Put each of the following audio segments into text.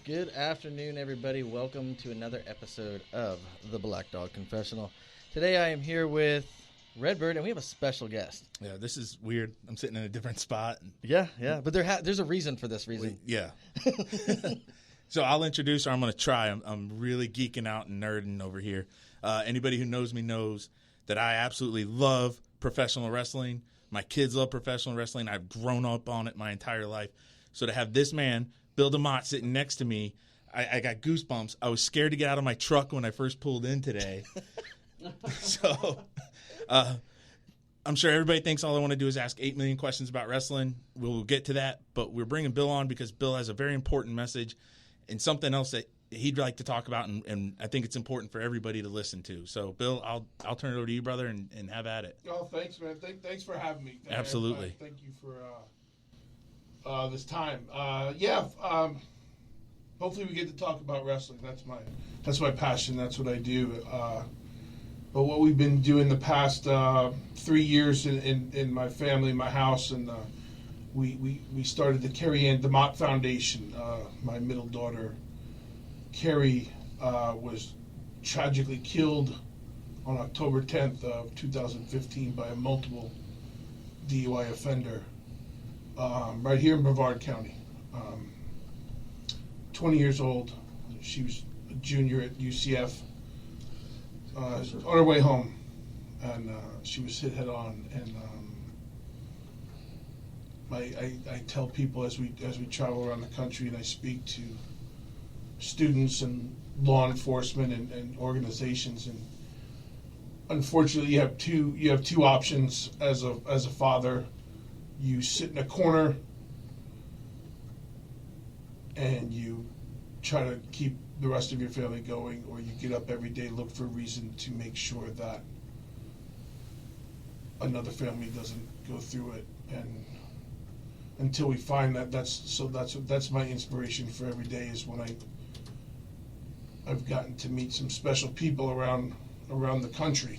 Good afternoon, everybody. Welcome to another episode of the Black Dog Confessional. Today I am here with Redbird, and we have a special guest. Yeah, this is weird. I'm sitting in a different spot. Yeah, but there's a reason for this reason. Yeah. So I'll introduce her. I'm going to try. I'm really geeking out and nerding over here. Anybody who knows me knows that I absolutely love professional wrestling. My kids love professional wrestling. I've grown up on it my entire life. So to have this man, Bill DeMott, sitting next to me, I got goosebumps. I was scared to get out of my truck when I first pulled in today. So I'm sure everybody thinks all I want to do is ask 8 million questions about wrestling. We'll get to that, but we're bringing Bill on because Bill has a very important message and something else that he'd like to talk about, and I think it's important for everybody to listen to. So, Bill, I'll turn it over to you, brother, and have at it. Oh, thanks, man. Thanks for having me. Absolutely. Thank you for this time. Hopefully we get to talk about wrestling. That's my passion. That's what I do. But what we've been doing the past 3 years in my family, my house, and we started the Carrie Ann DeMott Foundation. My middle daughter, Carrie, was tragically killed on October 10th of 2015 by a multiple DUI offender right here in Brevard County. 20 years old. She was a junior at UCF. On her way home, and she was hit head on. And I tell people as we travel around the country and I speak to students and law enforcement and organizations, and unfortunately you have two options as a father. You sit in a corner and you try to keep the rest of your family going, or you get up every day, look for a reason to make sure that another family doesn't go through it. And until we find that, that's my inspiration for every day, is when I've gotten to meet some special people around the country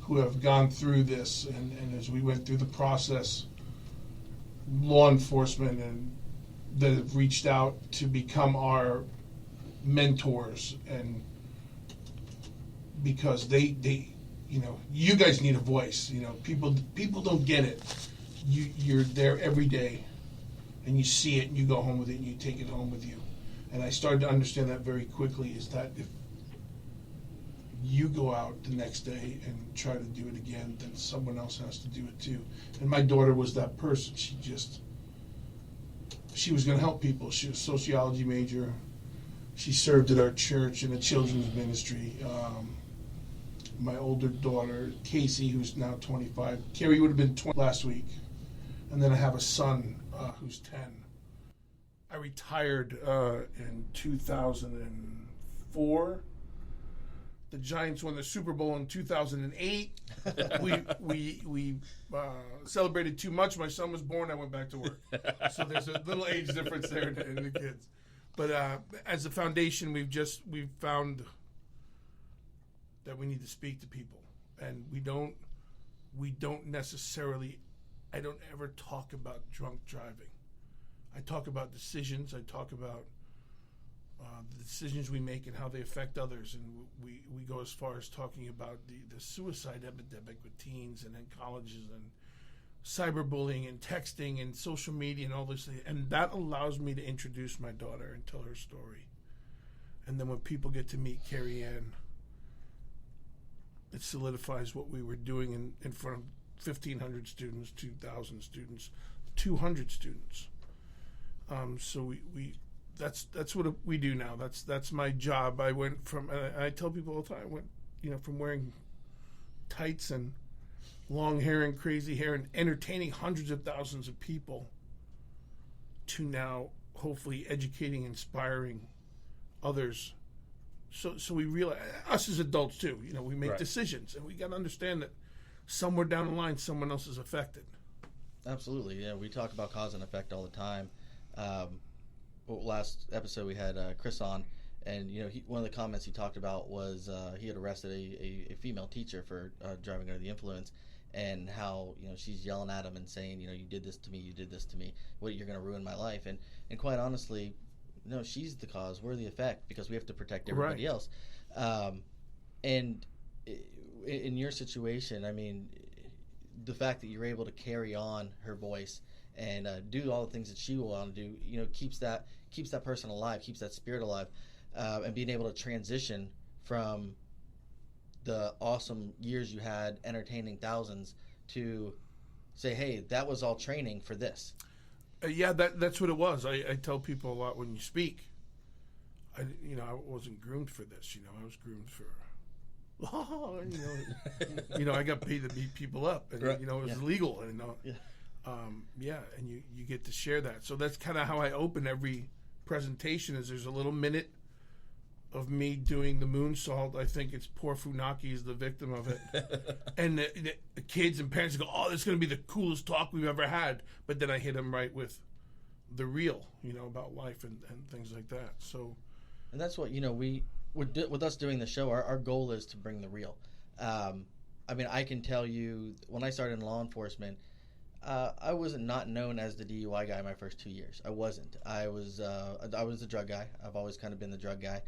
who have gone through this, and as we went through the process, law enforcement and that have reached out to become our mentors, and because they you guys need a voice. People don't get it. You're there every day and you see it and you go home with it and you take it home with you. And I started to understand that very quickly, is that if you go out the next day and try to do it again, then someone else has to do it too. And my daughter was that person. She was going to help people. She was a sociology major. She served at our church in a children's ministry. My older daughter, Casey, who's now 25. Carrie would have been 20 last week. And then I have a son who's 10. I retired in 2004. The Giants won the Super Bowl in 2008. We celebrated too much. My son was born. I went back to work. So there's a little age difference there in the kids. But as a foundation, we've found that we need to speak to people, and we don't necessarily. I don't ever talk about drunk driving. I talk about decisions. I talk about the decisions we make and how they affect others, and we go as far as talking about the suicide epidemic with teens and in colleges, and cyberbullying and texting and social media and all this thing. And that allows me to introduce my daughter and tell her story. And then when people get to meet Carrie Ann, it solidifies what we were doing in front of 1,500 students, 2,000 students, 200 students. So that's what we do now. That's my job. I went from, I tell people all the time, I went, from wearing tights and long hair and crazy hair and entertaining hundreds of thousands of people to now hopefully educating, inspiring others. So we realize, us as adults too, we make decisions, and we got to understand that somewhere down the line, someone else is affected. Absolutely, yeah. We talk about cause and effect all the time. Last episode we had Chris on, and one of the comments he talked about was he had arrested a female teacher for driving under the influence, and how she's yelling at him and saying, you did this to me, what, you're going to ruin my life. And quite honestly, no, she's the cause, we're the effect, because we have to protect everybody else. And in your situation, I mean, the fact that you're able to carry on her voice and do all the things that she will want to do, you know, keeps that person alive, keeps that spirit alive, and being able to transition from the awesome years you had entertaining thousands to say, hey, that was all training for this. Yeah, that's what it was. I tell people a lot when you speak. I wasn't groomed for this. You know, I was groomed for. You know, I got paid to beat people up, and you know, it was legal, and and you get to share that. So that's kind of how I open every presentation. Is there's a little minute of me doing the moonsault. I think it's poor Funaki is the victim of it, and the kids and parents go, "Oh, this is going to be the coolest talk we've ever had." But then I hit them right with the real, you know, about life and things like that. So, and that's what, you know, with us doing the show, our goal is to bring the real. I mean, I can tell you, when I started in law enforcement, I was not known as the DUI guy my first 2 years. I wasn't. I was the drug guy. I've always kind of been the drug guy.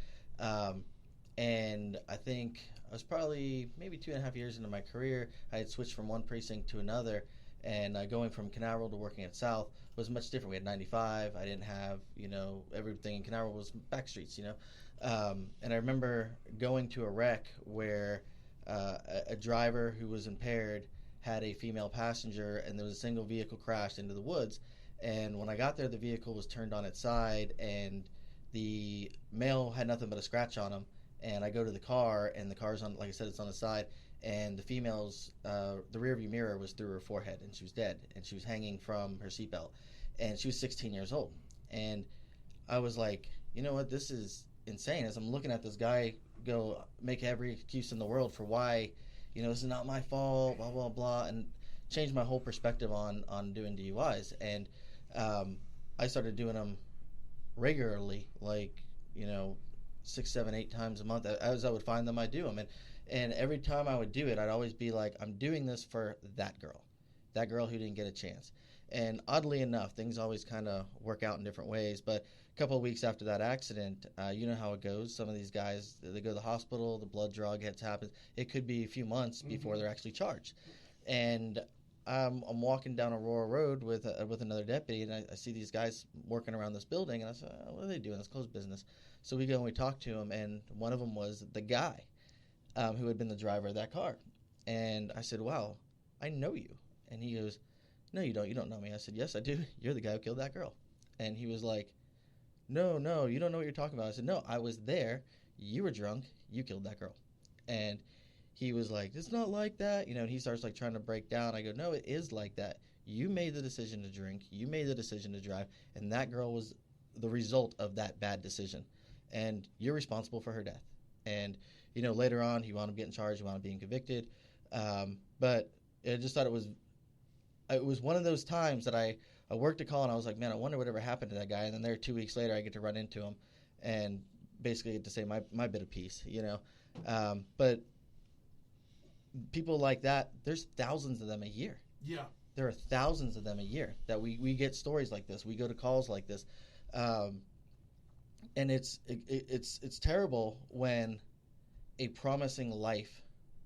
And I think I was probably maybe 2.5 years into my career. I had switched from one precinct to another, and going from Canaveral to working at South was much different. We had 95. I didn't have, you know, everything in Canaveral was back streets, you know. And I remember going to a wreck where a driver who was impaired had a female passenger, and there was a single vehicle crashed into the woods. And when I got there, the vehicle was turned on its side, and the male had nothing but a scratch on him. And I go to the car, and the car's on, like I said, it's on the side, and the female's the rearview mirror was through her forehead, and she was dead, and she was hanging from her seatbelt, and she was 16 years old. And I was like, you know what, this is insane. As I'm looking at this guy go make every excuse in the world for why, you know, this is not my fault, blah blah blah, and changed my whole perspective on doing DUIs. And I started doing them regularly, like, you know, 6, 7, 8 times a month. As I would find them, I'd do them. And every time I would do it, I'd always be like, I'm doing this for that girl who didn't get a chance. And oddly enough, things always kind of work out in different ways. But a couple of weeks after that accident, you know how it goes. Some of these guys, they go to the hospital, the blood draw happens. It could be a few months before they're actually charged. And I'm walking down Aurora Road with another deputy, and I see these guys working around this building, and I said, oh, what are they doing? It's closed business. So we go and we talk to them, and one of them was the guy who had been the driver of that car. And I said, wow, I know you. And he goes, no, you don't. You don't know me. I said, yes, I do. You're the guy who killed that girl. And he was like, no, you don't know what you're talking about. I said, no, I was there. You were drunk. You killed that girl. And he was like, it's not like that. You know, and he starts like trying to break down. I go, no, it is like that. You made the decision to drink. You made the decision to drive. And that girl was the result of that bad decision. And you're responsible for her death. And, you know, later on, he wound up getting charged. He wound up being convicted. But I just thought it was one of those times that I worked a call, and I was like, man, I wonder whatever happened to that guy. And then there 2 weeks later, I get to run into him and basically get to say my bit of piece, you know. But people like that, there's thousands of them a year. Yeah. There are thousands of them a year that we get stories like this. We go to calls like this. And it's terrible when a promising life,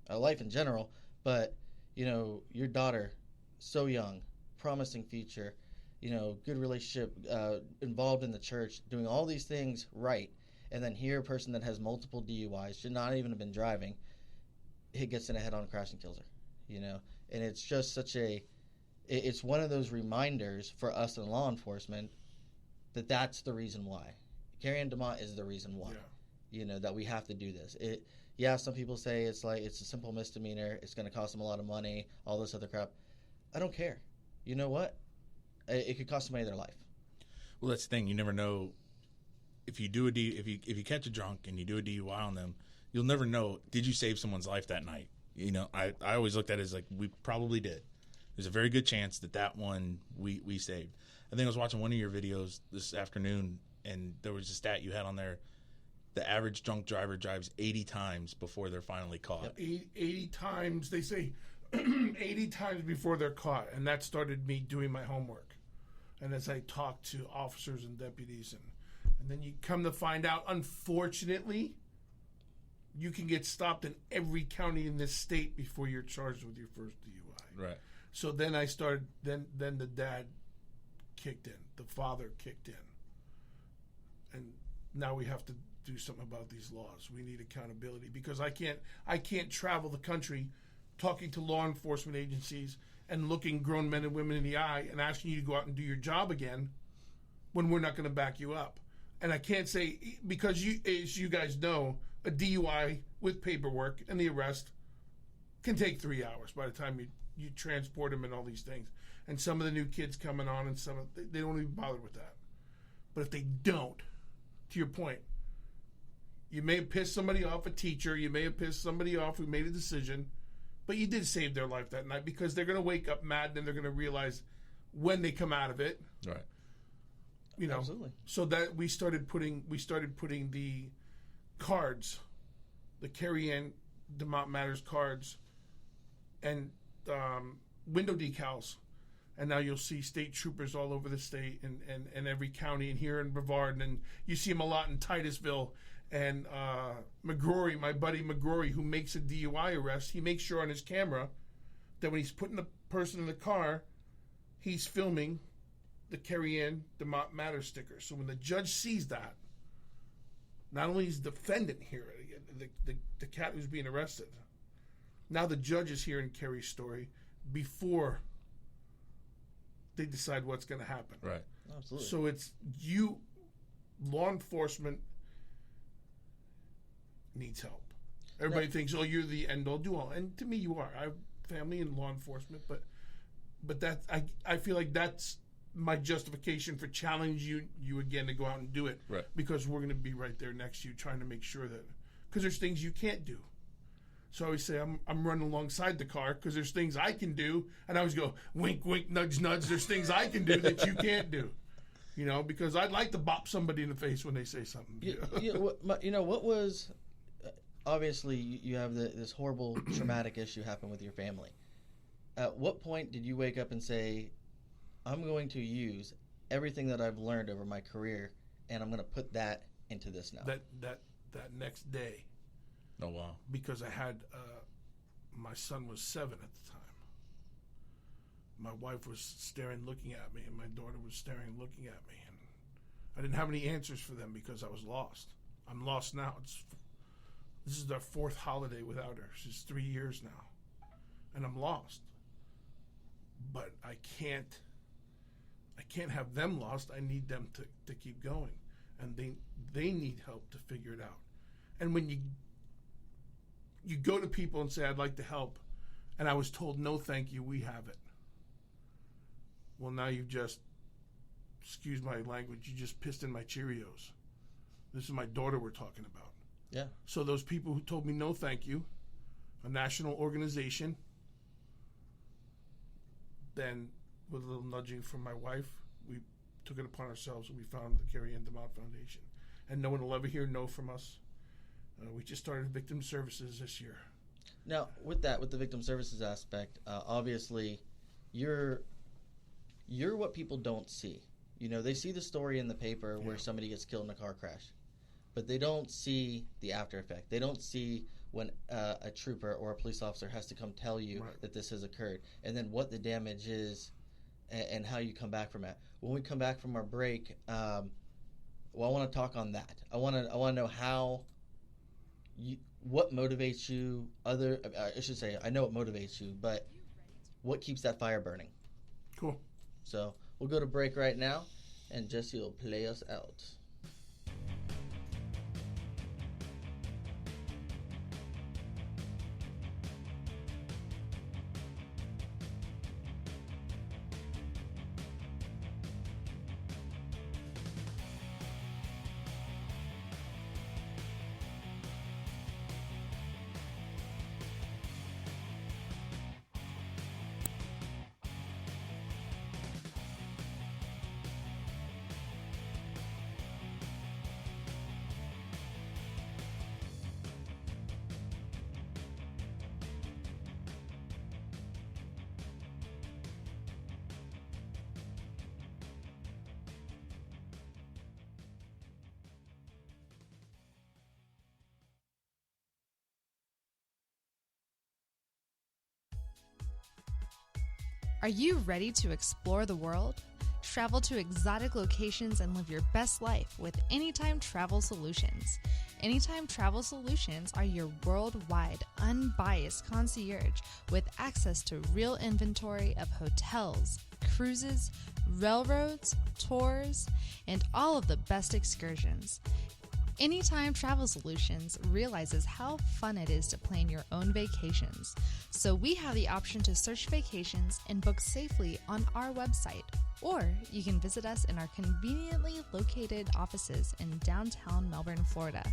a life in general, but, you know, your daughter, so young, promising future, you know, good relationship, involved in the church, doing all these things right, and then here a person that has multiple DUIs, should not even have been driving, it gets in a head-on crash and kills her, you know. And it's just it's one of those reminders for us in law enforcement that that's the reason why. Carrie-Ann DeMott is the reason why, you know, that we have to do this. Some people say it's a simple misdemeanor, it's going to cost them a lot of money, all this other crap. I don't care. You know what? It could cost somebody their life. Well, that's the thing. You never know if you do if you catch a drunk and you do a DUI on them, you'll never know, did you save someone's life that night? You know, I always looked at it as like, we probably did. There's a very good chance that one we saved. I think I was watching one of your videos this afternoon, and there was a stat you had on there. The average drunk driver drives 80 times before they're finally caught. Yep. 80 times, they say 80 times before they're caught. And that started me doing my homework. And as I talked to officers and deputies And then you come to find out, unfortunately, you can get stopped in every county in this state before you're charged with your first DUI. Right. So then I started. Then the dad kicked in. The father kicked in. And now we have to do something about these laws. We need accountability because I can't travel the country talking to law enforcement agencies and looking grown men and women in the eye and asking you to go out and do your job again when we're not going to back you up. And I can't say, because you, as you guys know, a DUI with paperwork and the arrest can take 3 hours by the time you transport them and all these things. And some of the new kids coming on and they don't even bother with that. But if they don't, to your point, you may have pissed somebody off, a teacher, you may have pissed somebody off who made a decision, but you did save their life that night because they're going to wake up mad and they're going to realize when they come out of it. Right. You know, Absolutely. so that we started putting the cards, the Carrie Ann DeMont Matters cards, and window decals, and now you'll see state troopers all over the state and every county, and here in Brevard, and you see them a lot in Titusville. And McGrory, my buddy McGrory, who makes a DUI arrest, he makes sure on his camera that when he's putting the person in the car, he's filming the Carrie Ann DeMont Matters sticker. So when the judge sees that, not only is the defendant here, the cat who's being arrested, now the judge is hearing Carrie's story before they decide what's going to happen. Right. Absolutely. So it's you, law enforcement needs help. Everybody thinks, oh, you're the end all do all, and to me, you are. I have family in law enforcement, but that I feel like that's my justification for challenging you again to go out and do it. Right. Because we're going to be right there next to you, trying to make sure that because there's things you can't do. So I always say I'm running alongside the car because there's things I can do, and I always go wink, wink, nudge, nudge. There's things I can do that you can't do. You know, because I'd like to bop somebody in the face when they say something. What was obviously you have this horrible traumatic issue happen with your family. At what point did you wake up and say, I'm going to use everything that I've learned over my career and I'm going to put that into this now? That next day. Oh, wow. Because I had my son was 7 at the time. My wife was staring, looking at me, and my daughter was staring, looking at me, and I didn't have any answers for them because I was lost. I'm lost now. This is our 4th holiday without her. She's 3 years now, and I'm lost. But I can't have them lost. I need them to keep going, and they need help to figure it out. And when you go to people and say, I'd like to help, and I was told, no, thank you, we have it. Well, now you've just, excuse my language, you just pissed in my Cheerios. This is my daughter we're talking about. Yeah. So those people who told me no, thank you, a national organization, then with a little nudging from my wife, we took it upon ourselves and we founded the Carrie Ann DeMont Foundation. And no one will ever hear no from us. We just started victim services this year. Now, with the victim services aspect, obviously, you're what people don't see. You know, they see the story in the paper where somebody gets killed in a car crash, but they don't see the after effect. They don't see when a trooper or a police officer has to come tell you that this has occurred, and then what the damage is and how you come back from it. When we come back from our break, I want to talk on that. I want to know how. What motivates you? I should say, I know what motivates you, but what keeps that fire burning? Cool. So we'll go to break right now, and Jesse will play us out. Are you ready to explore the world? Travel to exotic locations and live your best life with Anytime Travel Solutions. Anytime Travel Solutions are your worldwide, unbiased concierge with access to real inventory of hotels, cruises, railroads, tours, and all of the best excursions. Anytime Travel Solutions realizes how fun it is to plan your own vacations, so we have the option to search vacations and book safely on our website, or you can visit us in our conveniently located offices in downtown Melbourne, Florida.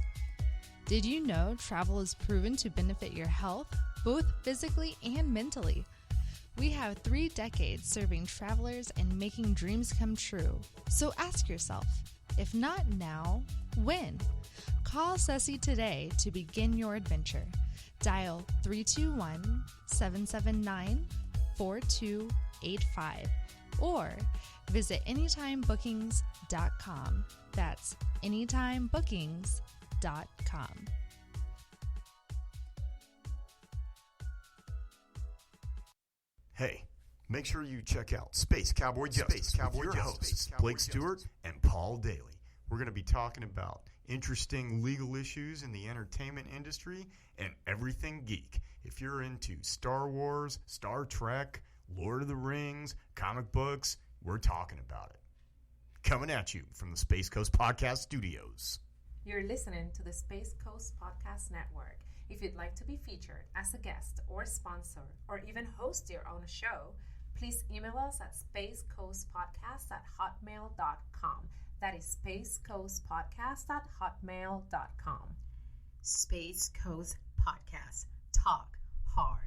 Did you know travel is proven to benefit your health, both physically and mentally? We have 3 decades serving travelers and making dreams come true. So ask yourself, if not now, when? Call Ceci today to begin your adventure. Dial 321-779-4285 or visit anytimebookings.com. That's anytimebookings.com. Hey, make sure you check out Space Cowboy Justice with your hosts, Blake Stewart and Paul Daly. We're going to be talking about interesting legal issues in the entertainment industry and everything geek. If you're into Star Wars, Star Trek, Lord of the Rings, comic books, we're talking about it. Coming at you from the Space Coast Podcast Studios. You're listening to the Space Coast Podcast Network. If you'd like to be featured as a guest or sponsor or even host your own show, please email us at spacecoastpodcast@hotmail.com. That is spacecoastpodcast@hotmail.com. Space Coast Podcast. Talk hard.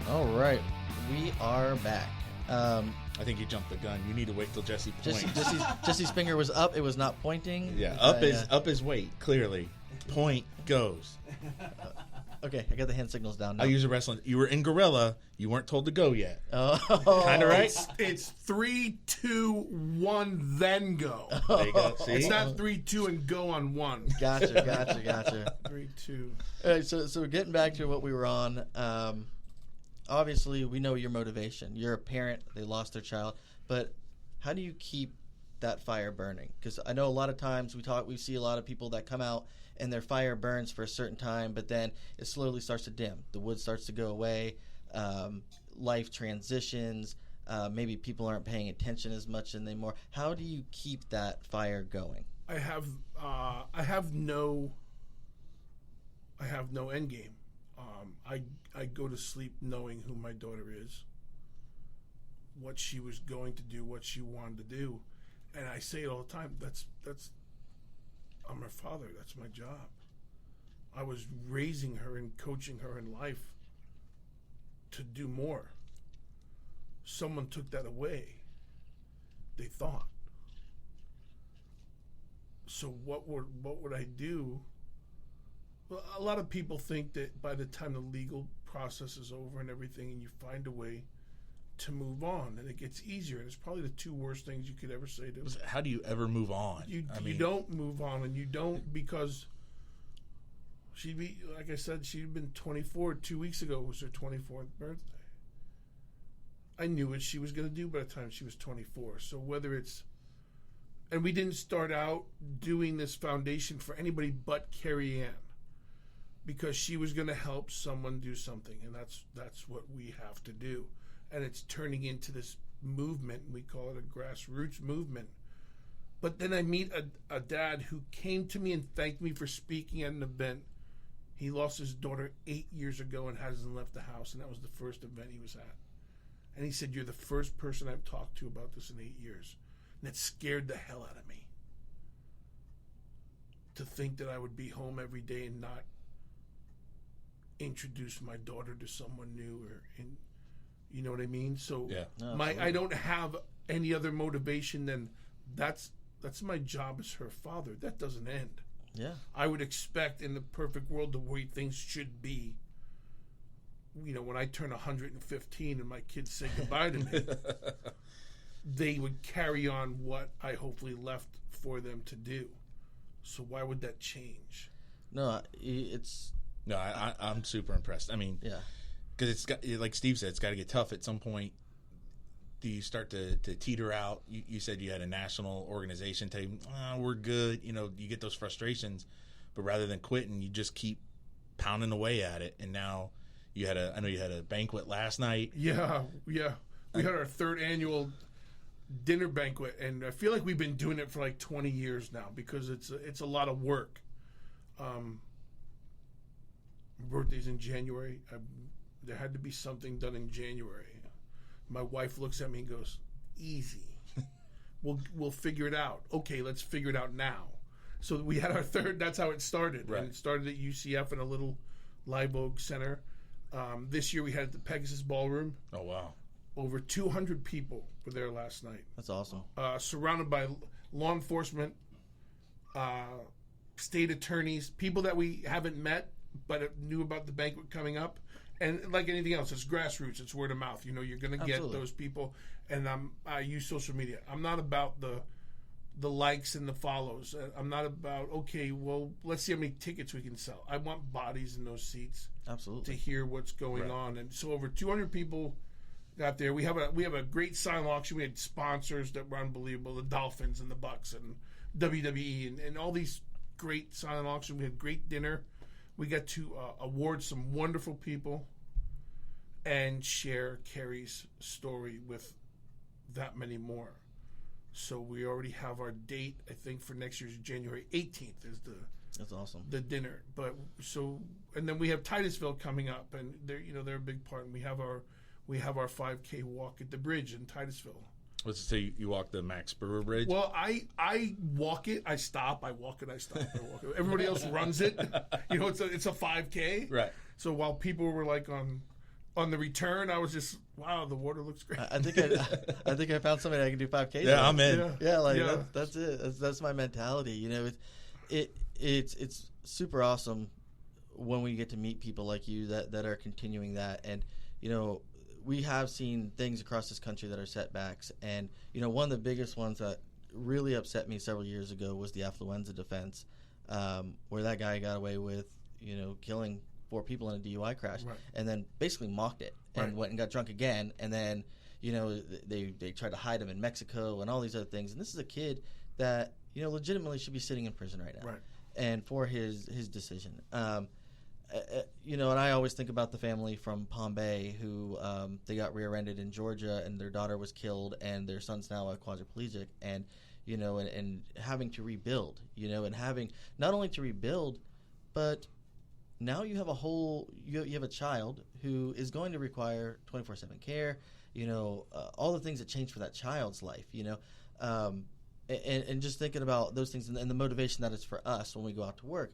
All right, we are back. I think you jumped the gun. You need to wait till Jesse points. Jesse's finger was up. It was not pointing. Yeah, up is weight, clearly. Point goes. Okay, I got the hand signals down now. I use a wrestling. You were in Gorilla. You weren't told to go yet. Oh. Kind of right? It's 3, 2, 1, then go. There you go. See? It's not 3, 2, and go on 1. Gotcha. 3, 2. All right, so getting back to what we were on, obviously we know your motivation. You're a parent. They lost their child. But how do you keep that fire burning? Because I know a lot of times we see a lot of people that come out and their fire burns for a certain time, but then it slowly starts to dim. The wood starts to go away. Life transitions. Maybe people aren't paying attention as much anymore. How do you keep that fire going? I have no end game. I go to sleep knowing who my daughter is, what she was going to do, what she wanted to do, and I say it all the time. That's I'm her father. That's my job. I was raising her and coaching her in life to do more. Someone took that away. They thought. So what would I do? Well, a lot of people think that by the time the legal process is over and everything, and you find a way to move on, and it gets easier. And it's probably the 2 worst things you could ever say to. How do you ever move on? You don't move on, and you don't, because she'd be, like I said, she'd been 24 2 weeks ago. Was her 24th birthday. I knew what she was going to do by the time she was 24. So whether it's, and we didn't start out doing this foundation for anybody but Carrie Ann, because she was going to help someone do something, and that's what we have to do. And it's turning into this movement. We call it a grassroots movement. But then I meet a dad who came to me and thanked me for speaking at an event. He lost his daughter 8 years ago and hasn't left the house, and that was the first event he was at. And he said, "You're the first person I've talked to about this in 8 years." And it scared the hell out of me. To think that I would be home every day and not introduce my daughter to someone new, you know what I mean? So yeah. I don't have any other motivation than that's my job as her father. That doesn't end. Yeah. I would expect in the perfect world the way things should be, when I turn 115 and my kids say goodbye to me, they would carry on what I hopefully left for them to do. So why would that change? No, it's No, I'm super impressed. I mean, yeah. because it's got, like Steve said, it's got to get tough at some point. Do you start to teeter out? You said you had a national organization tell you, we're good. You get those frustrations, but rather than quitting, you just keep pounding away at it. And now I know you had a banquet last night. Yeah. We had our third annual dinner banquet, and I feel like we've been doing it for like 20 years now because it's a lot of work. My birthday's in January. There had to be something done in January. My wife looks at me and goes, "Easy. We'll figure it out." Okay, let's figure it out now. So we had our third. That's how it started. Right. And it started at UCF in a little Live Oak Center. This year we had it at the Pegasus Ballroom. Oh, wow. Over 200 people were there last night. That's awesome. Surrounded by law enforcement, state attorneys, people that we haven't met but knew about the banquet coming up. And like anything else, it's grassroots. It's word of mouth. You're going to get those people. And I use social media. I'm not about the likes and the follows. I'm not about, okay, well, let's see how many tickets we can sell. I want bodies in those seats. Absolutely. To hear what's going on. And so over 200 people got there. We have a great silent auction. We had sponsors that were unbelievable, the Dolphins and the Bucks and WWE and all these great silent auctions. We had great dinner. We got to award some wonderful people and share Carrie's story with that many more. So we already have our date, I think, for next year's January 18th is That's awesome. the dinner. And then we have Titusville coming up, and they're a big part. And we have our 5K walk at the bridge in Titusville. Let's say you walk the Max Brewer Bridge. Well, I walk it, I stop, I walk it, I stop, I walk it. Everybody else runs it. It's a 5K. Right. So while people were like on the return, I was just, wow, the water looks great. I think I found somebody I can do 5K. Yeah, I'm in. Yeah, that's it. That's my mentality. It's super awesome when we get to meet people like you that are continuing that. And we have seen things across this country that are setbacks. And one of the biggest ones that really upset me several years ago was the affluenza defense, where that guy got away with killing 4 people in a DUI crash, and then basically mocked it and went and got drunk again. And then they tried to hide him in Mexico and all these other things. And this is a kid that legitimately should be sitting in prison right now, and for his decision. And I always think about the family from Palm Bay who they got rear-ended in Georgia, and their daughter was killed, and their son's now a quadriplegic, and and having to rebuild, and having not only to rebuild, but now you have you have a child who is going to require 24/7 care, all the things that change for that child's life, and just thinking about those things and the motivation that is for us when we go out to work.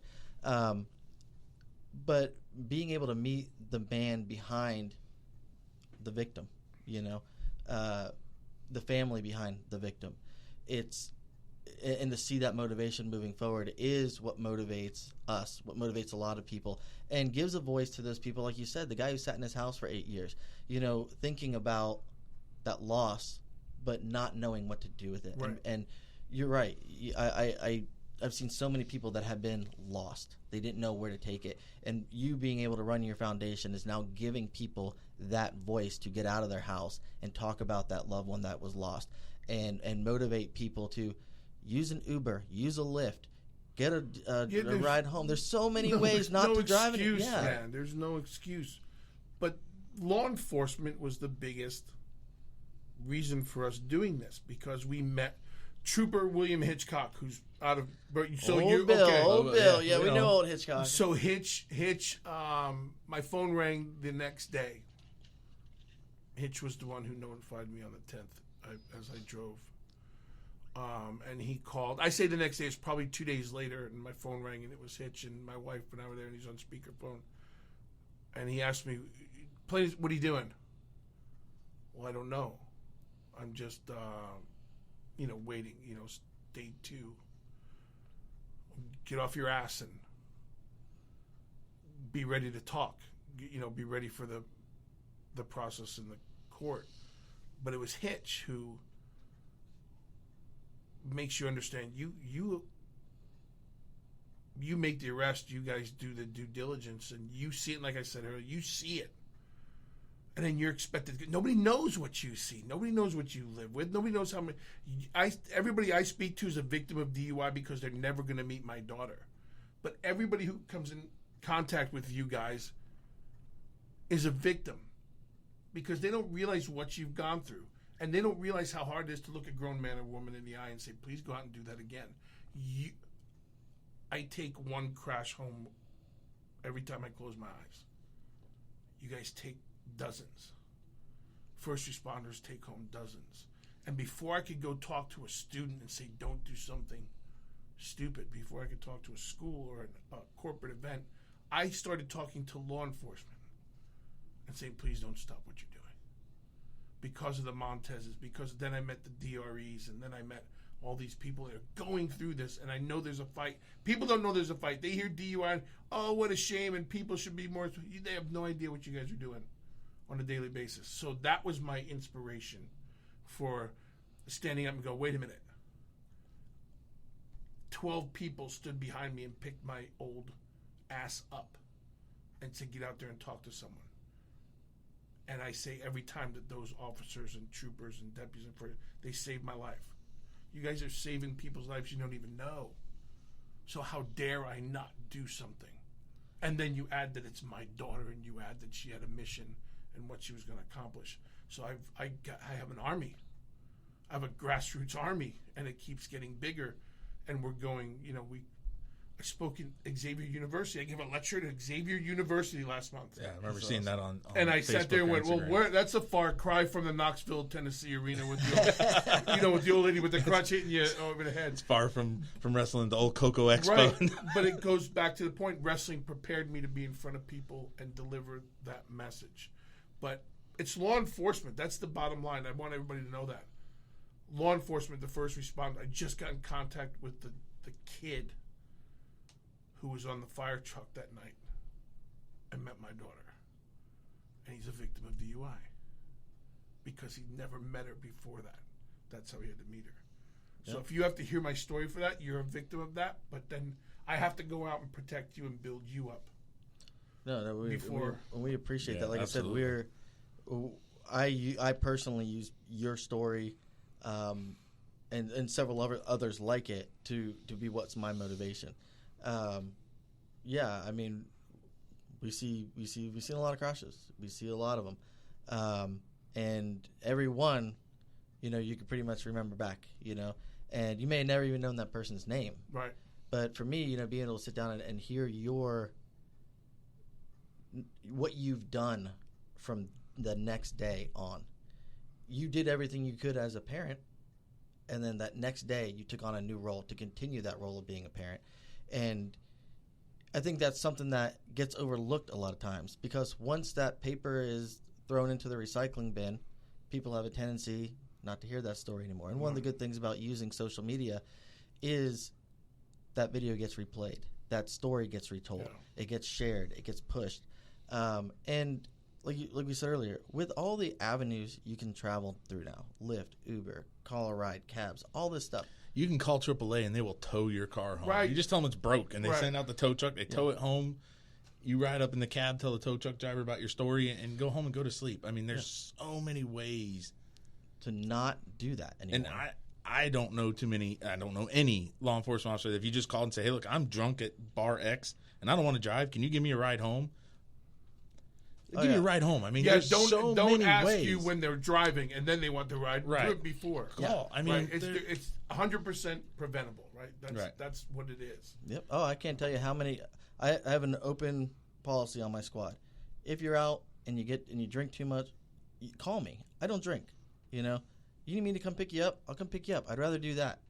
But being able to meet the man behind the victim, the family behind the victim, and to see that motivation moving forward is what motivates us, what motivates a lot of people, and gives a voice to those people, like you said, the guy who sat in his house for 8 years, thinking about that loss, but not knowing what to do with it. Right. And you're right. I've seen so many people that have been lost. They didn't know where to take it. And you being able to run your foundation is now giving people that voice to get out of their house and talk about that loved one that was lost, and motivate people to use an Uber, use a Lyft, get a ride home. There's so many ways not to drive. Man. There's no excuse. But law enforcement was the biggest reason for us doing this, because we met Trooper William Hitchcock, who's out of Bill, yeah, we know old Hitchcock. So Hitch, my phone rang the next day. Hitch was the one who notified me on the 10th as I drove. And he called. I say the next day, it's probably 2 days later, and my phone rang, and it was Hitch, and my wife and I were there, and he's on speakerphone. And he asked me, "What are you doing?" Well, I don't know. I'm just, waiting, day 2. Get off your ass and be ready to talk. be ready for the process in the court. But it was Hitch who makes you understand you make the arrest, you guys do the due diligence, and you see it. Like I said earlier, you see it, and then you're expected. Nobody knows what you see. Nobody knows what you live with. Nobody knows how many. Everybody I speak to is a victim of DUI because they're never going to meet my daughter. But everybody who comes in contact with you guys is a victim because they don't realize what you've gone through. And they don't realize how hard it is to look a grown man or woman in the eye and say, please go out and do that again. I take one crash home every time I close my eyes. You guys take dozens. First responders take home dozens. And before I could go talk to a student and say, don't do something stupid, before I could talk to a school or a corporate event, I started talking to law enforcement and saying, please don't stop what you're doing. Because of the Montezes, because then I met the DREs, and then I met all these people that are going through this, and I know there's a fight. People don't know there's a fight. They hear DUI, and, oh, what a shame, and people should be more. They have no idea what you guys are doing on a daily basis. So that was my inspiration for standing up and go, wait a minute. 12 people stood behind me and picked my old ass up and said, get out there and talk to someone. And I say every time that those officers and troopers and deputies, they saved my life. You guys are saving people's lives you don't even know. So how dare I not do something? And then you add that it's my daughter, and you add that she had a mission and what she was going to accomplish. So I have an army. I have a grassroots army, and it keeps getting bigger. And we're going, I spoke in Xavier University. I gave a lecture at Xavier University last month. Yeah, I remember seeing that on and I Facebook sat there and went, well, that's a far cry from the Knoxville, Tennessee arena with the old, with the old lady with the crutch hitting you over the head. It's far from wrestling the old Coco Expo. Right, but it goes back to the point, wrestling prepared me to be in front of people and deliver that message. But it's law enforcement. That's the bottom line. I want everybody to know that. Law enforcement, the first responder. I just got in contact with the kid who was on the fire truck that night and met my daughter. And he's a victim of DUI because he never met her before that. That's how he had to meet her. Yep. So if you have to hear my story for that, you're a victim of that, but then I have to go out and protect you and build you up. No, we appreciate that. Like absolutely. I said, I personally use your story and several others like it to be what's my motivation. I mean, we've seen a lot of crashes. We see a lot of them, and every one, you can pretty much remember back, and you may have never even known that person's name. Right. But for me, being able to sit down and hear what you've done from the next day on, you did everything you could as a parent, and then that next day you took on a new role to continue that role of being a parent. And I think that's something that gets overlooked a lot of times, because once that paper is thrown into the recycling bin, people have a tendency not to hear that story anymore. And one of the good things about using social media is that video gets replayed. That story gets retold. Yeah. It gets shared. It gets pushed. And like we said earlier, with all the avenues you can travel through now, Lyft, Uber, call a ride, cabs, all this stuff. You can call AAA and they will tow your car home. Right. You just tell them it's broke, and they send out the tow truck. They tow it home. You ride up in the cab, tell the tow truck driver about your story, and go home and go to sleep. I mean, there's so many ways to not do that anymore. And I don't know too many. I don't know any law enforcement officer that if you just call and say, hey, look, I'm drunk at bar X, and I don't want to drive. Can you give me a ride home? Give you a ride home. I mean, there's so many ways. Don't ask you when they're driving and then they want the ride. Right. Do it before. Call. I mean, it's 100% preventable, right? That's what it is. Yep. Oh, I can't tell you how many. I have an open policy on my squad. If you're out and you drink too much, call me. I don't drink. You need me to come pick you up, I'll come pick you up. I'd rather do that.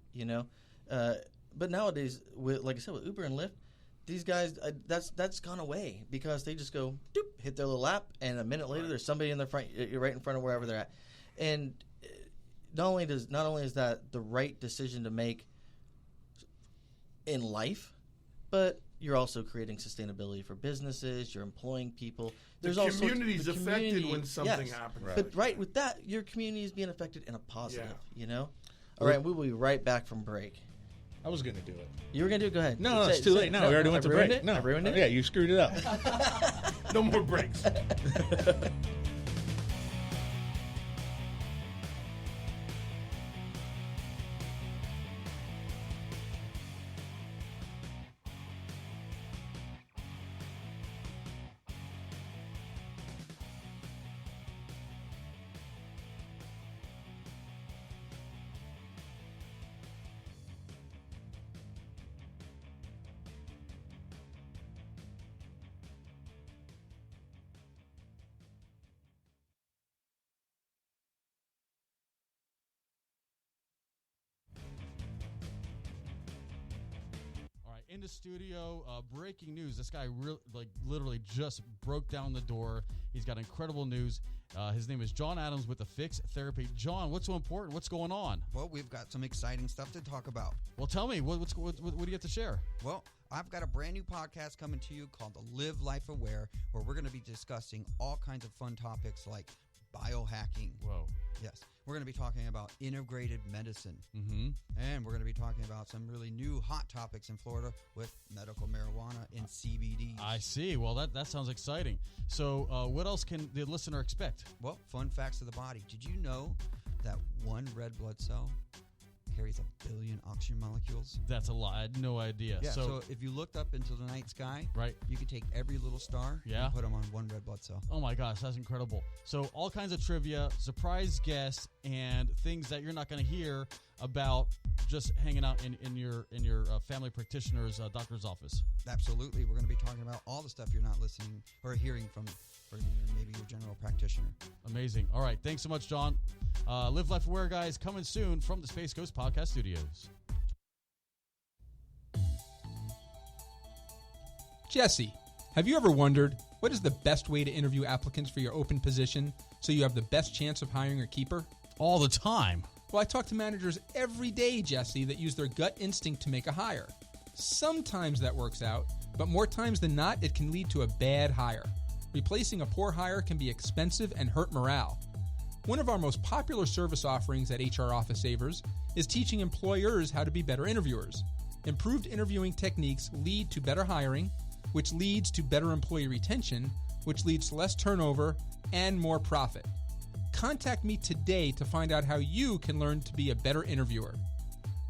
But nowadays, like I said, with Uber and Lyft, these guys, that's gone away because they just go, doop, hit their little app, and a minute later, there's somebody in the front, you're right in front of wherever they're at. And not only is that the right decision to make in life, but you're also creating sustainability for businesses. You're employing people. The community's affected when something happens. Right. But with that, your community is being affected in a positive, All right, we will be right back from break. I was going to do it. You were going to do it? Go ahead. No, it's too late. No, we already went to break. It? No, I ruined it? Yeah, you screwed it up. No more breaks. In the studio, breaking news. This guy literally just broke down the door. He's got incredible news. His name is John Adams with the Fix Therapy. John, what's so important? What's going on? Well, we've got some exciting stuff to talk about. Well, tell me, what do you have to share? Well, I've got a brand new podcast coming to you called the Live Life Aware, where we're going to be discussing all kinds of fun topics like biohacking. Whoa. Yes. We're going to be talking about integrated medicine. Mm-hmm. And we're going to be talking about some really new hot topics in Florida with medical marijuana and CBD. I see. Well, that sounds exciting. So what else can the listener expect? Well, fun facts of the body. Did you know that one red blood cell carries 1 billion oxygen molecules? That's a lot. I had no idea. Yeah, so if you looked up into the night sky, right, you could take every little star and put them on one red blood cell. Oh my gosh, that's incredible. So all kinds of trivia, surprise guests, and things that you're not going to hear about just hanging out in your family practitioner's doctor's office. Absolutely. We're going to be talking about all the stuff you're not listening or hearing from maybe your general practitioner. Amazing. All right. Thanks so much, John. Live Life Aware, guys, coming soon from the Space Coast Podcast Studios. Jesse, have you ever wondered what is the best way to interview applicants for your open position so you have the best chance of hiring a keeper? All the time. Well, I talk to managers every day, Jesse, that use their gut instinct to make a hire. Sometimes that works out, but more times than not, it can lead to a bad hire. Replacing a poor hire can be expensive and hurt morale. One of our most popular service offerings at HR Office Savers is teaching employers how to be better interviewers. Improved interviewing techniques lead to better hiring, which leads to better employee retention, which leads to less turnover and more profit. Contact me today to find out how you can learn to be a better interviewer.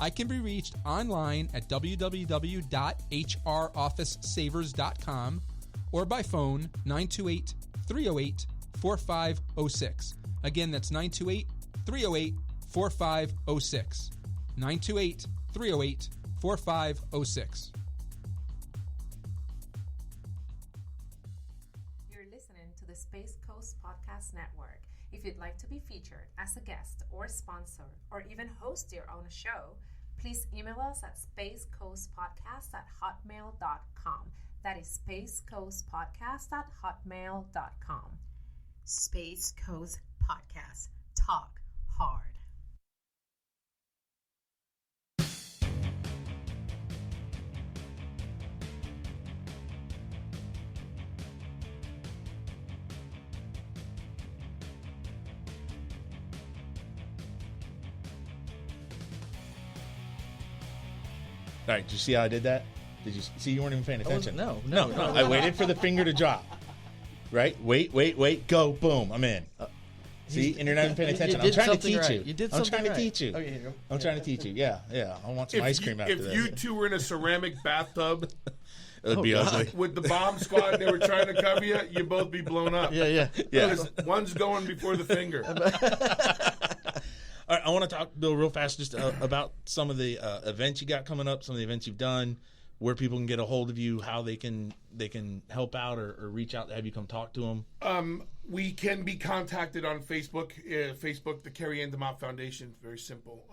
I can be reached online at www.hrofficesavers.com or by phone 928-308-4506. Again, that's 928-308-4506. 928-308-4506. You're listening to the Space Coast Podcast Network. If you'd like to be featured as a guest or sponsor or even host your own show, please email us at spacecoastpodcast@hotmail.com. That is spacecoastpodcast@hotmail.com. Space Coast Podcast. Talk hard. All right, did you see how I did that? Did you see? You weren't even paying attention. No. I waited for the finger to drop. Right? Wait, go, boom, I'm in. See, and you're not even paying attention. I'm trying to teach you. You did I'm something trying to teach you. Okay, here you go. I'm trying to teach you. Yeah. I want some ice cream after this. that. If you two were in a ceramic bathtub it would be ugly. with the bomb squad and they were trying to cover you, you'd both be blown up. Yeah. Because one's going before the finger. All right, I want to talk, Bill, real fast just about some of the events you got coming up, some of the events you've done, where people can get a hold of you, how they can help out or reach out to have you come talk to them. We can be contacted on Facebook. Facebook, the Carrie Ann DeMott Foundation. Very simple.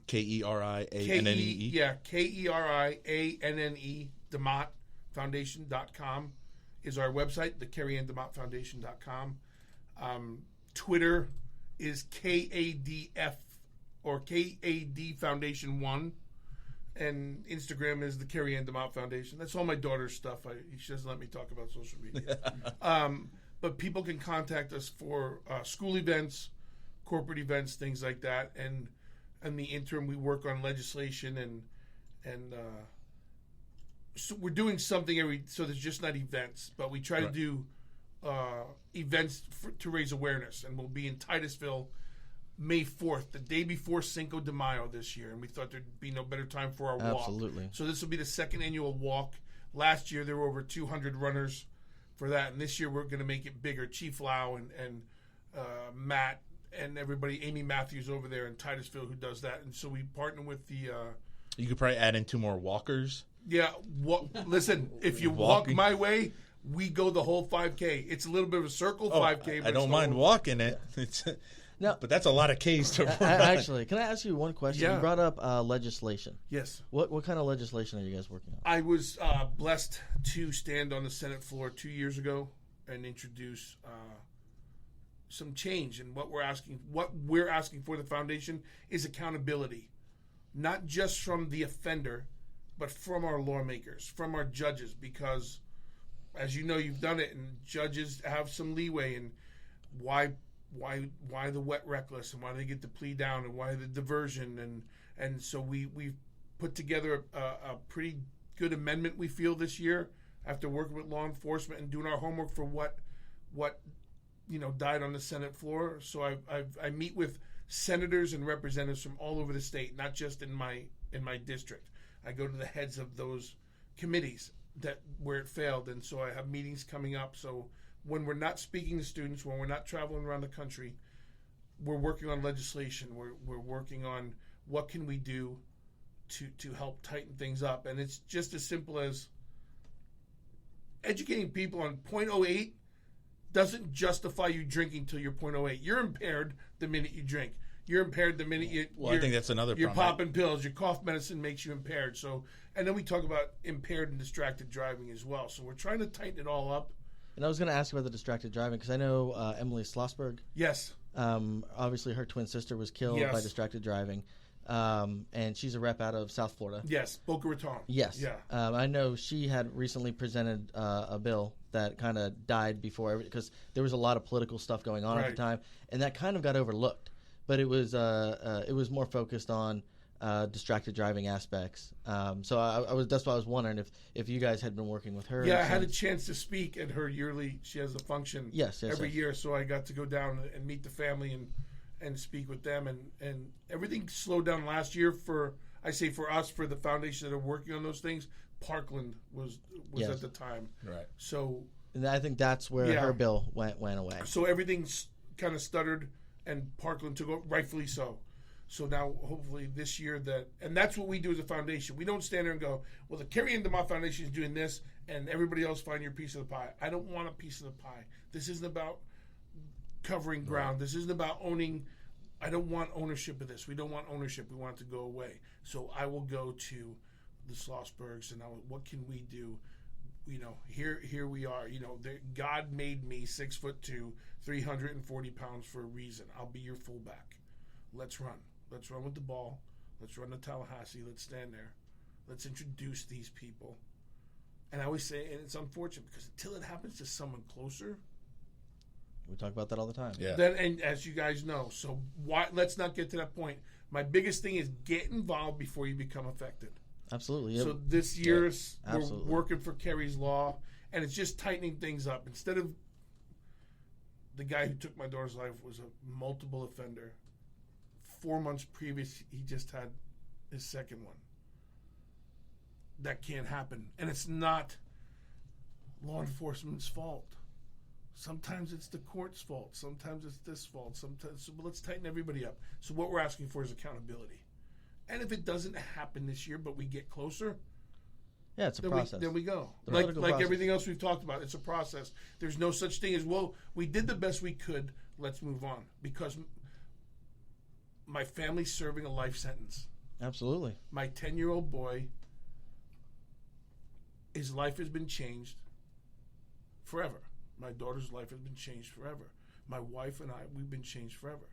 KERIANNE. Yeah, KERIANNE, DeMott Foundation.com is our website, the Carrie Ann DeMott Foundation.com. Twitter is KADF or KAD Foundation 1. and Instagram is the Carrie Ann DeMott Foundation. That's all my daughter's stuff. She doesn't let me talk about social media. But people can contact us for school events, corporate events, things like that. And in the interim, we work on legislation and so we're doing something so there's just not events, but we try to do events to raise awareness. And we'll be in Titusville May 4th, the day before Cinco de Mayo this year, and we thought there'd be no better time for our walk. Absolutely. So this will be the second annual walk. Last year there were over 200 runners for that, and this year we're going to make it bigger. Chief Lau and Matt and everybody, Amy Matthews over there in Titusville who does that, and so we partner with the... You could probably add in 2 more walkers. Yeah, listen, if you walk my way, we go the whole 5K. It's a little bit of a circle 5K. But I don't mind walking it. No, but that's a lot of Ks to run. Actually, can I ask you one question? Yeah. You brought up legislation. Yes. What kind of legislation are you guys working on? I was blessed to stand on the Senate floor 2 years ago and introduce some change. And what we're asking for the foundation is accountability, not just from the offender, but from our lawmakers, from our judges, because as you know, you've done it, and judges have some leeway in why the wet reckless, and why they get the plea down, and why the diversion, and so we've put together a pretty good amendment, we feel, this year after working with law enforcement and doing our homework for what died on the Senate floor. So I meet with senators and representatives from all over the state, not just in my district. I go to the heads of those committees where it failed, and so I have meetings coming up. So when we're not speaking to students, when we're not traveling around the country, we're working on legislation. We're working on what can we do to help tighten things up. And it's just as simple as educating people on 0.08 doesn't justify you drinking till you're 0.08. You're impaired the minute you drink. You're impaired the minute you. Well, I think that's another You're problem. popping pills. Your cough medicine makes you impaired. So, and then we talk about impaired and distracted driving as well. So we're trying to tighten it all up. And I was going to ask about the distracted driving because I know Emily Schlossberg. Yes. Obviously, her twin sister was killed by distracted driving, and she's a rep out of South Florida. Yes, Boca Raton. Yes. Yeah. I know she had recently presented a bill that kind of died before because there was a lot of political stuff going on at the time, and that kind of got overlooked. But it was more focused on distracted driving aspects. So that's why I was wondering if you guys had been working with her. Yeah, I had a chance to speak at her yearly. She has a function every year, so I got to go down and meet the family and speak with them. And everything slowed down last year for us, for the foundation that are working on those things. Parkland was at the time. Right. So and I think that's where her bill went away. So everything's kind of stuttered, and Parkland took over, rightfully so. So now, hopefully, this year and that's what we do as a foundation. We don't stand there and go, well, the Carrie Ann DeMott Foundation is doing this, and everybody else find your piece of the pie. I don't want a piece of the pie. This isn't about covering ground. This isn't about owning. I don't want ownership of this. We don't want ownership. We want it to go away. So I will go to the Schlossbergs, and what can we do? Here we are. God made me 6'2", 340 pounds for a reason. I'll be your fullback. Let's run. Let's run with the ball. Let's run to Tallahassee. Let's stand there. Let's introduce these people. And I always say, and it's unfortunate because until it happens to someone closer, we talk about that all the time. Yeah. Then, and as you guys know, so let's not get to that point. My biggest thing is get involved before you become affected. Absolutely. Yep. So this year we're absolutely. working for Kerry's Law, and it's just tightening things up. Instead of the guy who took my daughter's life was a multiple offender. 4 months previous, he just had his second one. That can't happen. And it's not law enforcement's fault. Sometimes it's the court's fault. Sometimes it's this fault. So let's tighten everybody up. So what we're asking for is accountability. And if it doesn't happen this year, but we get closer, it's a process. Then we go. The Like process. everything else we've talked about, it's a process. There's no such thing as, well, we did the best we could, let's move on. Because my family's serving a life sentence. Absolutely. My 10-year-old boy, his life has been changed forever. My daughter's life has been changed forever. My wife and I, we've been changed forever.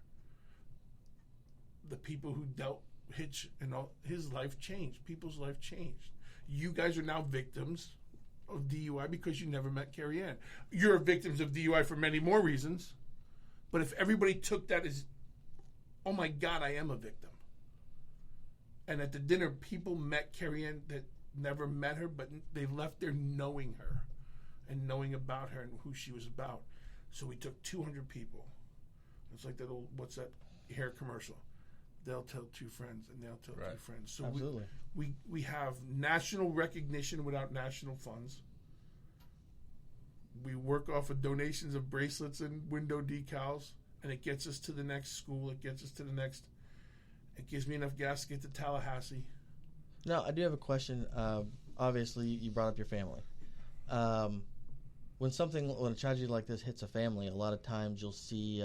The people who dealt Hitch and all, his life changed. People's life changed. You guys are now victims of DUI because you never met Carrie Ann. You're victims of DUI for many more reasons. But if everybody took that as, oh my God, I am a victim. And at the dinner, people met Carrie Ann that never met her, but they left there knowing her and knowing about her and who she was about. So we took 200 people. It's like that old, what's that hair commercial? They'll tell two friends and they'll tell two friends. So Absolutely. we have national recognition without national funds. We work off of donations of bracelets and window decals, and it gets us to the next school. It gets us to the next. It gives me enough gas to get to Tallahassee. Now, I do have a question. Obviously, you brought up your family. When a tragedy like this hits a family, a lot of times you'll see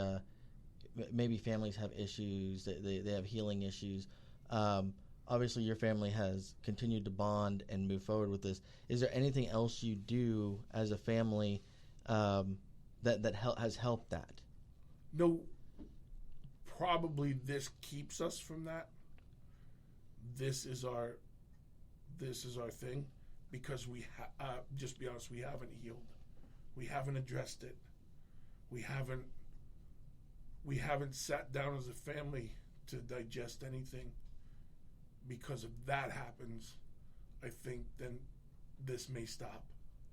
maybe families have issues. They have healing issues. Obviously, your family has continued to bond and move forward with this. Is there anything else you do as a family that has helped that? No, probably this keeps us from that. This is our thing, because just be honest, we haven't healed. We haven't addressed it. We haven't sat down as a family to digest anything. Because if that happens, I think then this may stop.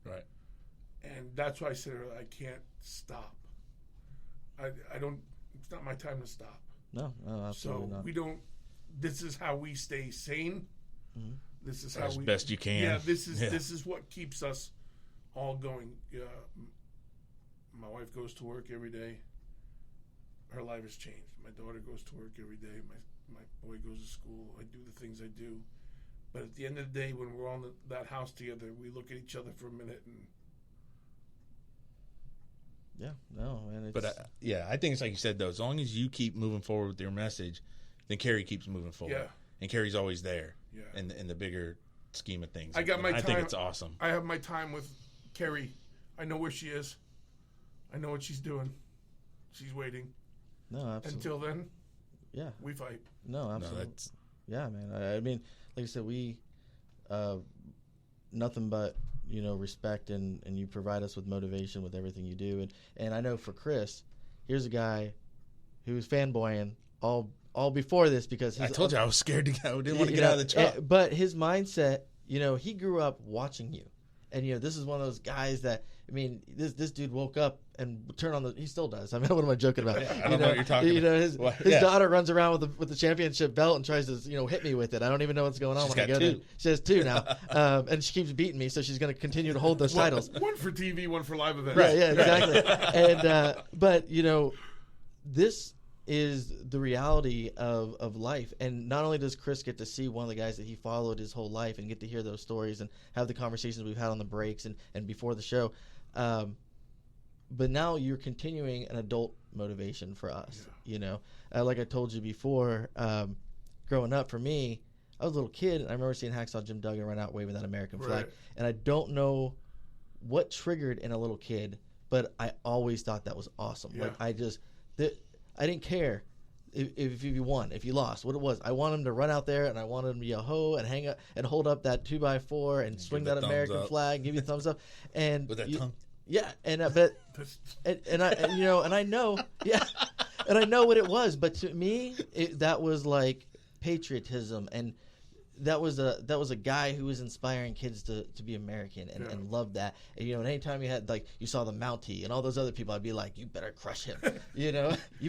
Right. And that's why I said earlier, I can't stop. I don't. It's not my time to stop. No, absolutely so not. we don't. This is how we stay sane. Mm-hmm. This is as how we best you can. Yeah, this is what keeps us all going. My wife goes to work every day. Her life has changed. My daughter goes to work every day. My boy goes to school. I do the things I do. But at the end of the day, when we're all in that house together, we look at each other for a minute and. Yeah, no, man. It's, But I think it's like you said though. As long as you keep moving forward with your message, then Carrie keeps moving forward. Yeah. And Carrie's always there. Yeah. In the bigger scheme of things. I got my time. I think it's awesome. I have my time with Carrie. I know where she is. I know what she's doing. She's waiting. No, absolutely. Until then, yeah, we fight. No, absolutely. Yeah, man. I mean, like I said, we nothing but respect, and you provide us with motivation with everything you do. And I know for Chris, here's a guy who was fanboying all before this because I told you I was scared to go. Didn't want to get out of the truck. But his mindset, he grew up watching you, and this is one of those guys that this dude woke up and turned on he still does. I mean, what am I joking about? I don't know what you're talking about. His daughter runs around with the championship belt and tries to hit me with it. I don't even know what's going on She's when I go got there. She has 2 now, and she keeps beating me, so she's going to continue to hold those titles. One for TV, one for live events. Right? Yeah, exactly. And but this is the reality of life. And not only does Chris get to see one of the guys that he followed his whole life and get to hear those stories and have the conversations we've had on the breaks and before the show, but now you're continuing an adult motivation for us. Yeah. Like I told you before, growing up for me, I was a little kid, and I remember seeing Hacksaw Jim Duggan run out waving that American flag. Right. And I don't know what triggered in a little kid, but I always thought that was awesome. Yeah. Like I didn't care if you won, if you lost, what it was. I wanted him to run out there, and I wanted him to yell ho and hang up and hold up that 2x4 and swing that American flag, give you a thumbs up, and with that tongue. Yeah, and I know, yeah, and I know what it was, but to me, that was like patriotism, and that was a guy who was inspiring kids to be American and love that. And and anytime you saw the Mountie and all those other people, I'd be like, you better crush him, you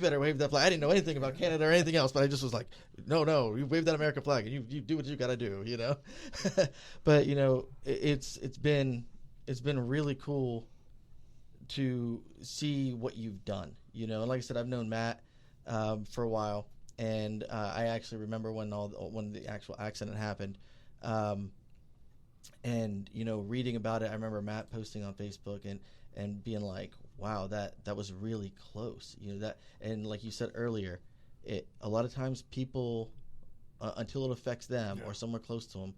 better wave that flag. I didn't know anything about Canada or anything else, but I just was like, no, you wave that American flag and you do what you got to do, But it's been really cool to see what you've done, and like I said, I've known Matt for a while, and I actually remember when the actual accident happened, and reading about it. I remember Matt posting on Facebook and being like, wow, that was really close, that. And like you said earlier, a lot of times people until it affects them or somewhere close to them,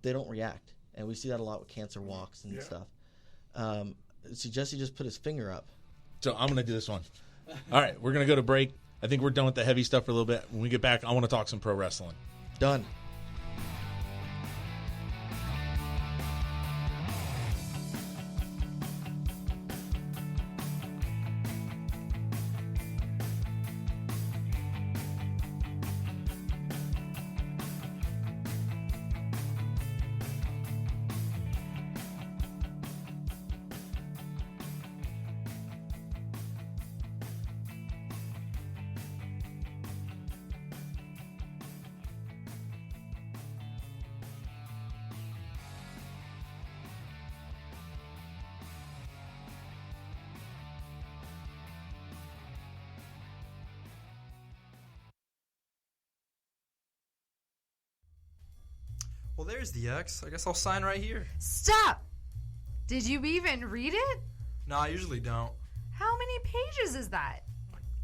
they don't react, and we see that a lot with cancer walks and stuff. So Jesse just put his finger up. So I'm going to do this one. All right, we're going to go to break. I think we're done with the heavy stuff for a little bit. When we get back, I want to talk some pro wrestling. Done. Well, there's the X. I guess I'll sign right here. Stop! Did you even read it? No, I usually don't. How many pages is that?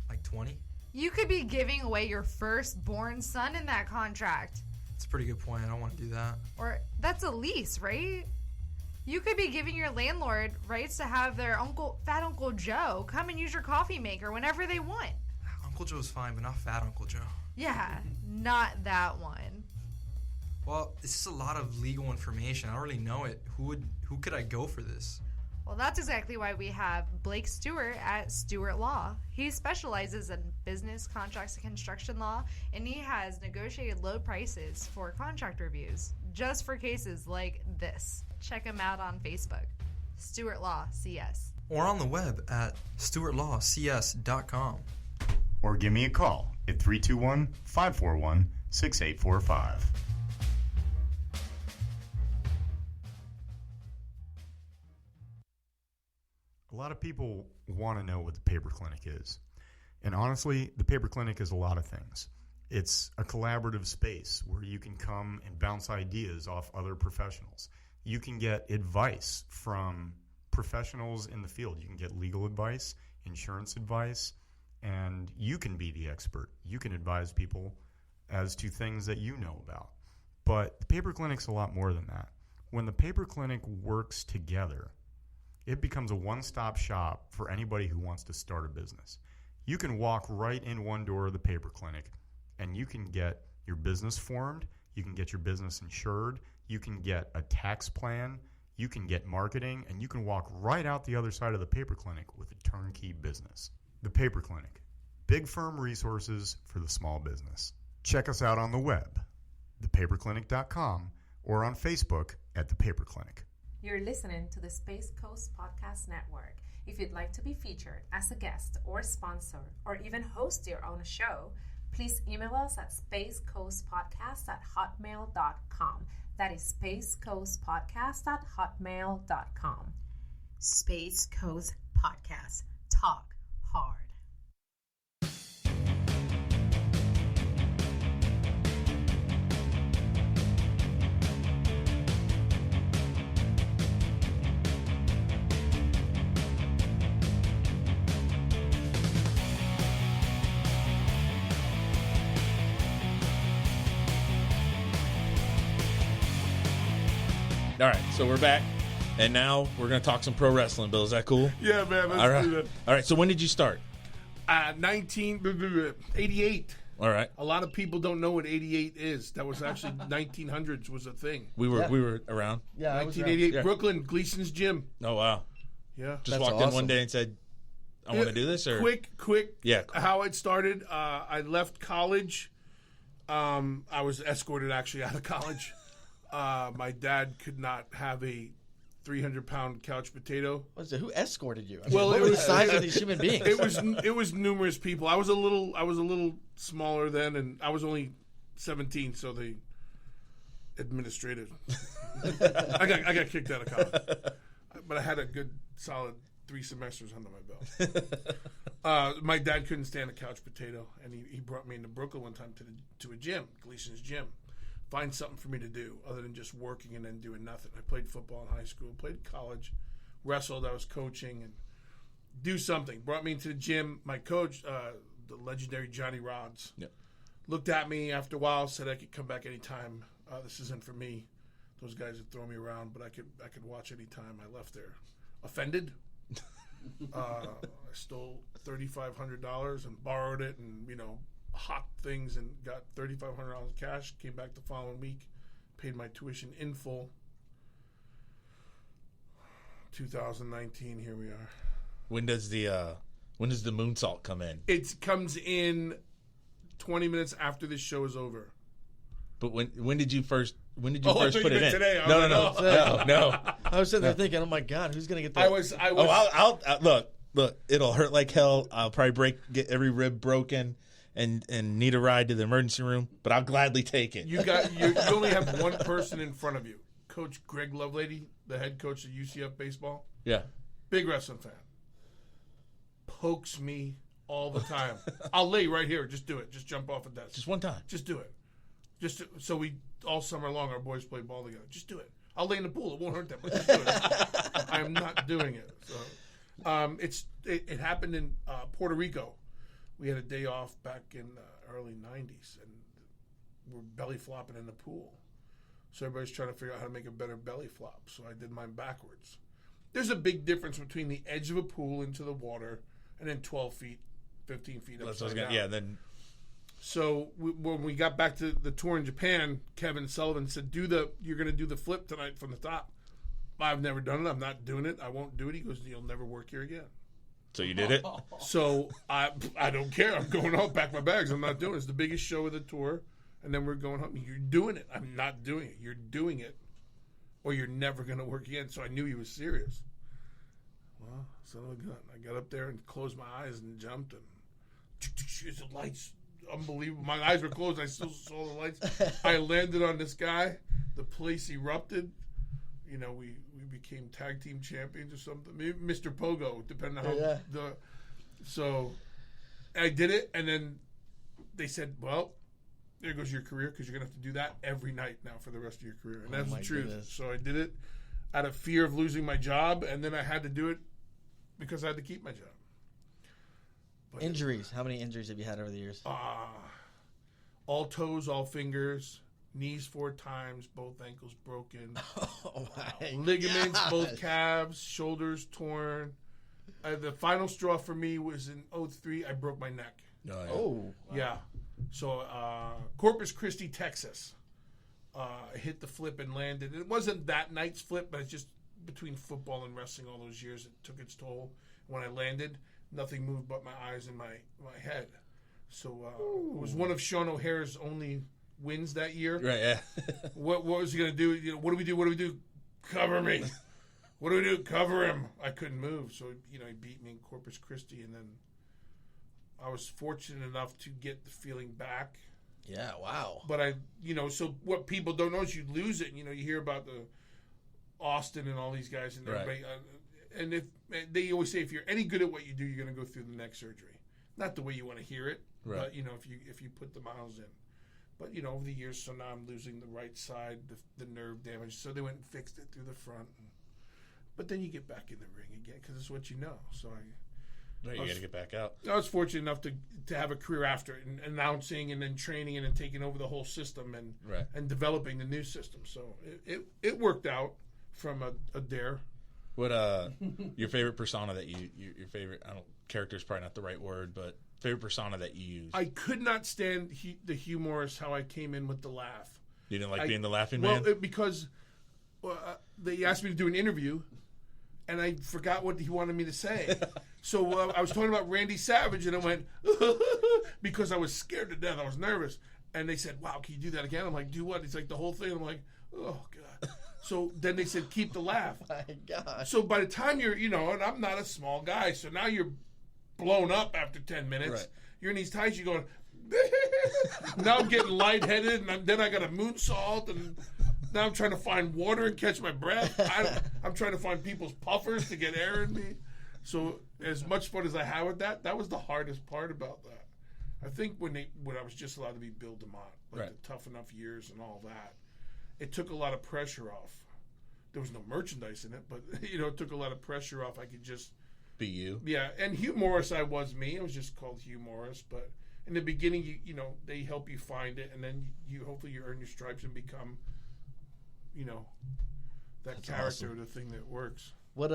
Like 20? You could be giving away your firstborn son in that contract. That's a pretty good point. I don't want to do that. Or that's a lease, right? You could be giving your landlord rights to have their Fat Uncle Joe come and use your coffee maker whenever they want. Uncle Joe's fine, but not Fat Uncle Joe. Yeah, not that one. Well, it's just a lot of legal information. I don't really know it. Who could I go for this? Well, that's exactly why we have Blake Stewart at Stewart Law. He specializes in business, contracts, and construction law, and he has negotiated low prices for contract reviews, just for cases like this. Check him out on Facebook, Stewart Law CS. Or on the web at stewartlawcs.com. Or give me a call at 321-541-6845. A lot of people want to know what the paper clinic is. And honestly, the paper clinic is a lot of things. It's a collaborative space where you can come and bounce ideas off other professionals. You can get advice from professionals in the field. You can get legal advice, insurance advice, and you can be the expert. You can advise people as to things that you know about. But the paper clinic's a lot more than that. When the paper clinic works together, it becomes a one-stop shop for anybody who wants to start a business. You can walk right in one door of the paper clinic, and you can get your business formed, you can get your business insured, you can get a tax plan, you can get marketing, and you can walk right out the other side of the paper clinic with a turnkey business. The Paper Clinic. Big firm resources for the small business. Check us out on the web, thepaperclinic.com, or on Facebook at The Paper Clinic. You're listening to the Space Coast Podcast Network. If you'd like to be featured as a guest or sponsor or even host your own show, please email us at spacecoastpodcast@hotmail.com. That is spacecoastpodcast@hotmail.com. Space Coast Podcast. Talk hard. All right, so we're back, and now we're going to talk some pro wrestling, Bill. Is that cool? Yeah, man. Let's All right. do that. All right, so when did you start? 1988. All right. A lot of people don't know what 88 is. That was actually 1900s was a thing. We were around. Yeah, I was 1988, Yeah. Brooklyn, Gleason's Gym. Oh, wow. Yeah. Just That's walked in one awesome. day and said, I want to do this? Or Quick. Yeah. How it started. I left college. I was escorted actually out of college. My dad could not have a 300-pound couch potato. What is it? Who escorted you? I Well, what it were the was- size of these human beings? It was numerous people. I was a little smaller then, and I was only 17, so the administrative. I got kicked out of college, but I had a good solid 3 semesters under my belt. My dad couldn't stand a couch potato, and he brought me into Brooklyn one time to a gym, Gleason's Gym. Find something for me to do other than just working and then doing nothing. I played football in high school, played college, wrestled. I was coaching, and do something. Brought me into the gym. My coach, the legendary Johnny Rods, looked at me after a while, said I could come back anytime. This isn't for me. Those guys would throw me around, but I could watch anytime. I left there offended. I stole $3,500 and borrowed it, and hocked things and got $3,500 cash. Came back the following week, paid my tuition in full. 2019, here we are. When does the moonsault come in? It comes in 20 minutes after this show is over. But when did you first put it in? Today. No. I was sitting there thinking, oh my God, who's gonna get that? I was. I'll look. It'll hurt like hell. I'll probably get every rib broken and need a ride to the emergency room. But I'll gladly take it. You only have one person in front of you, Coach Greg Lovelady, the head coach of UCF baseball. Yeah, big wrestling fan. Pokes me all the time. I'll lay right here. Just do it. Just jump off a desk. just one time. Just do it. So we all summer long our boys play ball together. Just do it. I'll lay in the pool. It won't hurt that much. Just do it. I am not doing it. So it happened in Puerto Rico. We had a day off back in the early '90s, and we're belly flopping in the pool. So everybody's trying to figure out how to make a better belly flop. So I did mine backwards. There's a big difference between the edge of a pool into the water and then 12 feet, 15 feet upside down. Yeah, then. So when we got back to the tour in Japan, Kevin Sullivan said, you're going to do the flip tonight from the top. I've never done it. I'm not doing it. I won't do it. He goes, you'll never work here again. So you did it? So I don't care. I'm going home, pack my bags. I'm not doing it. It's the biggest show of the tour. And then we're going home. You're doing it. I'm not doing it. You're doing it. Or you're never going to work again. So I knew he was serious. Well, son of a gun. I got up there and closed my eyes and jumped. And the lights, unbelievable. My eyes were closed. I still saw the lights. I landed on this guy. The place erupted. We became tag team champions or something. Maybe Mr. Pogo, depending on how So I did it, and then they said, well, there goes your career, because you're going to have to do that every night now for the rest of your career. And that's the truth. Goodness. So I did it out of fear of losing my job, and then I had to do it because I had to keep my job. But injuries. How many injuries have you had over the years? All toes, all fingers, knees 4 times, both ankles broken. Oh my ligaments, gosh. both calves, shoulders torn. The final straw for me was in 2003. I broke my neck. Oh, yeah. Oh, wow. Yeah. So Corpus Christi, Texas. I hit the flip and landed. It wasn't that night's flip, but it's just between football and wrestling all those years, it took its toll. When I landed, nothing moved but my eyes and my head. So it was one of Sean O'Hare's only wins that year. Right, yeah. What was he going to do? What do we do? What do we do? Cover me. What do we do? Cover him. I couldn't move. So, he beat me in Corpus Christi, and then I was fortunate enough to get the feeling back. Yeah, wow. But so what people don't know is you lose it. You hear about the Austin and all these guys, and everybody. And if they always say, if you're any good at what you do, you're going to go through the neck surgery. Not the way you want to hear it, right. But if you put the miles in. But over the years, so now I'm losing the right side, the nerve damage. So they went and fixed it through the front. But then you get back in the ring again because it's what you know. So you got to get back out. I was fortunate enough to have a career after it, and announcing and then training and then taking over the whole system and developing the new system. So it worked out from a dare. What your favorite persona that your favorite character is probably not the right word, but favorite persona that you use? I could not stand the humorous how I came in with the laugh. You didn't like being the laughing man? Well, because they asked me to do an interview, and I forgot what he wanted me to say. So I was talking about Randy Savage, and I went, because I was scared to death. I was nervous. And they said, wow, can you do that again? I'm like, do what? It's like the whole thing. I'm like, oh, God. So then they said, keep the laugh. Oh my God. So by the time you're, and I'm not a small guy, so now you're blown up after 10 minutes. Right. You're in these tights, you're going, now I'm getting lightheaded, and then I got a moonsault, and now I'm trying to find water and catch my breath. I'm trying to find people's puffers to get air in me. So as much fun as I had with that was the hardest part about that. I think when I was just allowed to be Bill DeMott, the Tough Enough years and all that, it took a lot of pressure off. There was no merchandise in it, but it took a lot of pressure off. I could just be you. Yeah, and Hugh Morris, I was me. I was just called Hugh Morris, but in the beginning, they help you find it, and then hopefully you earn your stripes and become, that That's character awesome. or the thing that works. What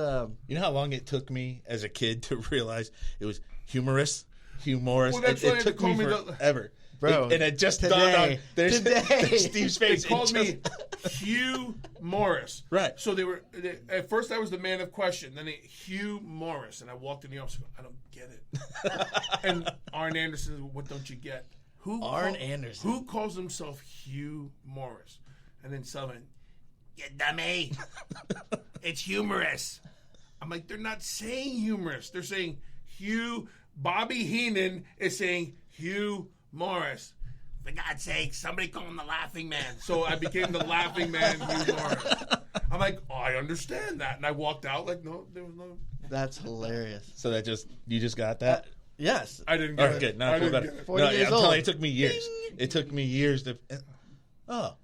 You know how long it took me as a kid to realize it was humorous? Well, that's it why they took call me me forever. Bro, And it just today- dawned on there's today. Steve's They face. called me Hugh Morris. Right. So at first I was the man of question. Then Hugh Morris, and I walked in the office. I don't get it. And Arn Anderson, what don't you get? Anderson. Who calls himself Hugh Morris? And then Sullivan, you dummy. It's humorous. I'm like, they're not saying humorous. They're saying Hugh. Bobby Heenan is saying Hugh Morris. For God's sake, somebody call him the Laughing Man. So I became the Laughing Man, Hugh Morris. I'm like, oh, I understand that. And I walked out like, no, there was no. That's hilarious. So you just got that? Yes. I didn't All get right, it. good. Now I I feel didn't better. get it. 40 No, years I'm telling old. you, it took me years. It took me years to. Oh.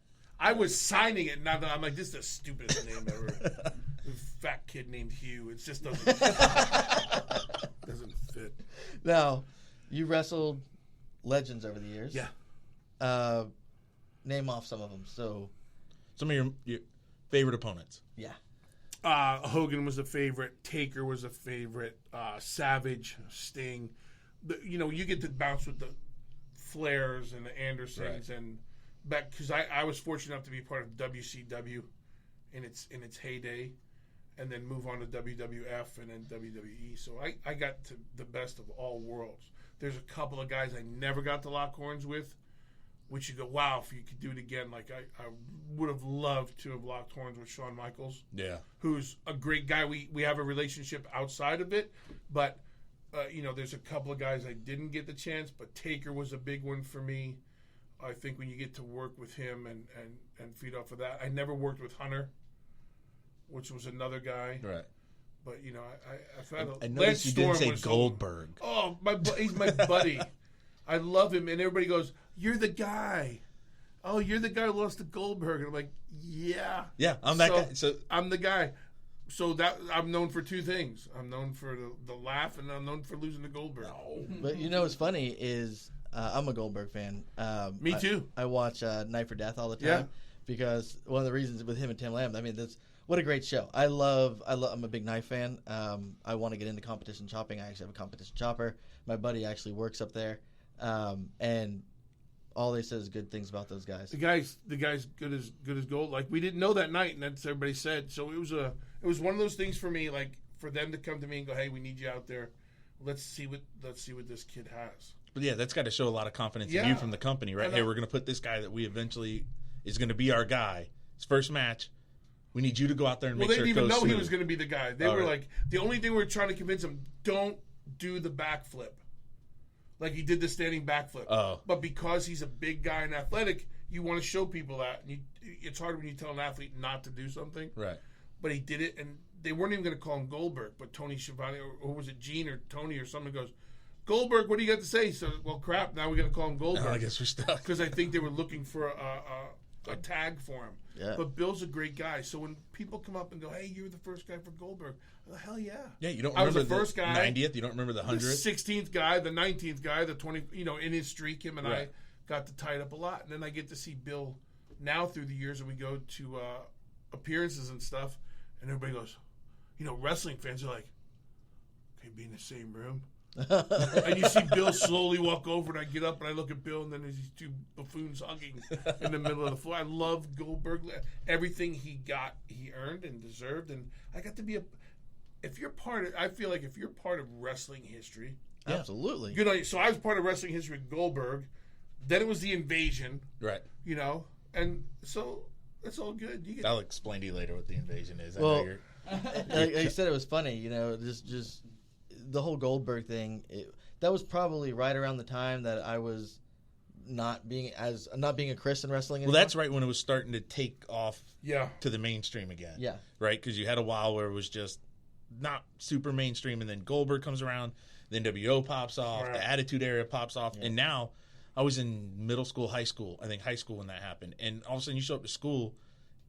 I was signing it. Now that I'm like, this is the stupidest name ever. Fat kid named Hugh. It just doesn't fit. Now, you wrestled legends over the years. Yeah. Name off some of them. So, Some of your favorite opponents. yeah. Hogan was a favorite. Taker was a favorite. Savage, Sting. You get to bounce with the Flairs and the Andersons, and back because I was fortunate enough to be part of WCW in its heyday, and then move on to WWF and then WWE. So I got to the best of all worlds. There's a couple of guys I never got to lock horns with, which you go, wow, if you could do it again. Like I would have loved to have locked horns with Shawn Michaels. Yeah. Who's a great guy. We have a relationship outside of it, but there's a couple of guys I didn't get the chance, but Taker was a big one for me. I think when you get to work with him and feed off of that. I never worked with Hunter, which was another guy. Right. But, I found I noticed you didn't say Goldberg. He's my buddy. I love him, and everybody goes, "You're the guy." Oh, you're the guy who lost to Goldberg. And I'm like, yeah. Yeah, I'm that guy. So I'm the guy. So that I'm known for two things. I'm known for the laugh, and I'm known for losing to Goldberg. But what's funny is I'm a Goldberg fan. Me too. I watch Night for Death all the time Yeah. because one of the reasons with him and Tim Lamb, what a great show. I'm a big knife fan. I want to get into competition chopping. I actually have a competition chopper. My buddy actually works up there. And all they said is good things about those guys. The guy's good as gold. Like, we didn't know that night, and that's what everybody said. So it was one of those things for me, like, for them to come to me and go, "Hey, we need you out there. Let's see what this kid has." But yeah, that's got to show a lot of confidence in Yeah. you from the company, right? Hey, we're going to put this guy that we eventually is going to be our guy. His first match. We need you to go out there and make Well, sure they it didn't goes even know he smooth. was going to be the guy. They All were right. like, the only thing we were trying to convince him, don't do the backflip. Like, he did the standing backflip. Oh. But because he's a big guy and athletic, you want to show people that. And it's hard when you tell an athlete not to do something. Right. But he did it, and they weren't even going to call him Goldberg. But Tony Schiavone, or was it Gene or Tony or someone goes, "Goldberg, what do you got to say?" So, well, crap, now we got to call him Goldberg. I guess we're stuck. Because I think they were looking for a tag for him. Yeah. But Bill's a great guy. So when people come up and go, "Hey, you're the first guy for Goldberg," I'm like, hell yeah. Yeah, you don't I was remember the first guy. 90th? You don't remember the 100th? The 16th guy, the 19th guy, the 20, in his streak, him and Right. I got to tie it up a lot. And then I get to see Bill now through the years, and we go to appearances and stuff, and everybody goes, wrestling fans are like, "Okay, be in the same room." And you see Bill slowly walk over, and I get up and I look at Bill, and then there's these two buffoons hugging in the middle of the floor. I love Goldberg. Everything he got, he earned and deserved, and I got to be I feel like if you're part of wrestling history, Absolutely. good on you. So I was part of wrestling history with Goldberg. Then it was the Invasion, Right. and so it's all good. You get I'll explain to you later what the invasion is. I Well, know you're... like you said, it was funny. Just the whole Goldberg thing. That was probably right around the time that I was not being a Chris in wrestling Well, anymore. that's right when it was starting to take off yeah. to the mainstream again. Yeah. Right? Because you had a while where it was just not super mainstream, and then Goldberg comes around, then WO pops off, Right. the Attitude Era pops off, Yeah. and now I was in middle school, high school when that happened, and all of a sudden you show up to school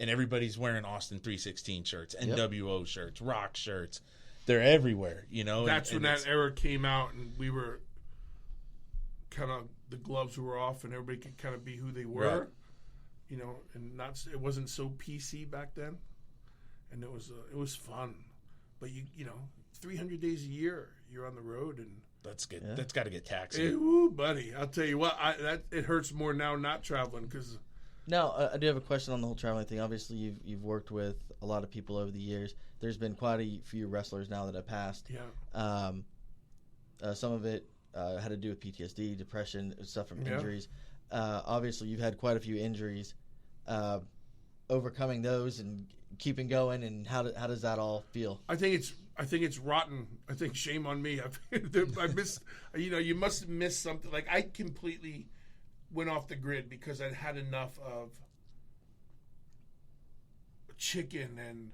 and everybody's wearing Austin 316 shirts, NWO shirts, Rock shirts. They're everywhere, That's and when that era came out, and we were kind of, the gloves were off, and everybody could kind of be who they were, and it wasn't so PC back then, and it was fun. But you know, 300 days a year you're on the road, and That's good. Yeah. That's got to get taxing. ooh, buddy, I'll tell you what, it hurts more now not traveling because. Now, I do have a question on the whole traveling thing. Obviously, you've worked with a lot of people over the years. There's been quite a few wrestlers now that have passed. Yeah. Some of it had to do with PTSD, depression, stuff from Yeah. injuries. Obviously, you've had quite a few injuries. Overcoming those and keeping going, and how does that all feel? I think it's rotten. I think shame on me. I missed. You know, you must have missed something. Like I completely went off the grid because I'd had enough of chicken and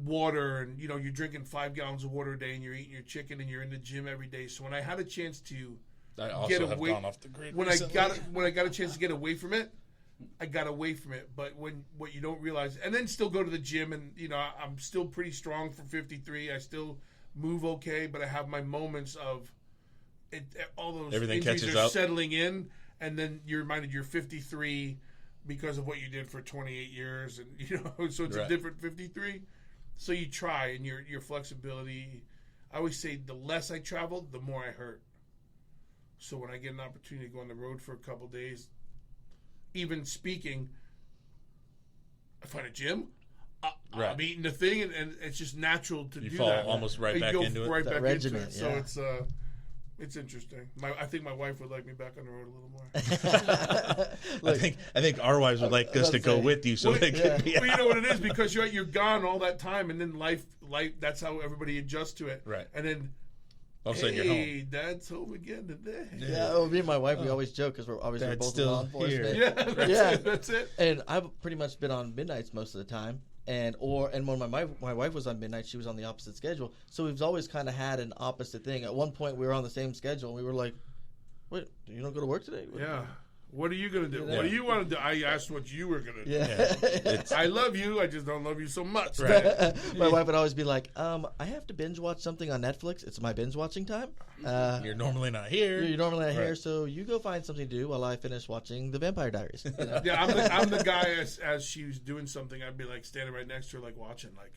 water, and you know, you're drinking 5 gallons of water a day, and you're eating your chicken, and you're in the gym every day. So when I had a chance to I also get have away, gone off the grid when recently. I got a chance to get away from it, I got away from it. But what you don't realize, and then still go to the gym, and you know, I'm still pretty strong for 53. I still move okay, but I have my moments of it. All those Everything injuries catches are up. settling in, and then you're reminded you're 53 because of what you did for 28 years, and you know, so it's a Right. different 53. So you try, and your flexibility. I always say the less I travel, the more I hurt. So when I get an opportunity to go on the road for a couple days, even speaking, I find a gym. Right. I'm eating the thing, and it's just natural to You do fall that. almost right You back go into it. right That back regiment, into it. So yeah. it's interesting. I think my wife would like me back on the road a little more. I think our wives would like us to let's go say- with you, so Well, they could be well, you out. know what it is, because you're gone all that time, and then life. That's how everybody adjusts to it. Right. And then, All of a sudden you're home. hey, Dad's home again today. Yeah, well, me and my wife, we always joke because we're obviously Dad's both still law enforcement. here. Yeah, that's Yeah. it. That's it. And I've pretty much been on midnights most of the time. And when my wife was on midnight, she was on the opposite schedule. So we've always kind of had an opposite thing. At one point, we were on the same schedule, and we were like, "Wait, you don't go to work today?" Yeah. What are you gonna do? Yeah. What do you want to do? I asked what you were gonna do. Yeah. I love you. I just don't love you so much. Right. My wife would always be like, I have to binge watch something on Netflix. It's my binge watching time. You're normally not here. You're normally not here, Right. so you go find something to do while I finish watching The Vampire Diaries. You know? Yeah, I'm the guy as she was doing something, I'd be like standing right next to her, like watching, like,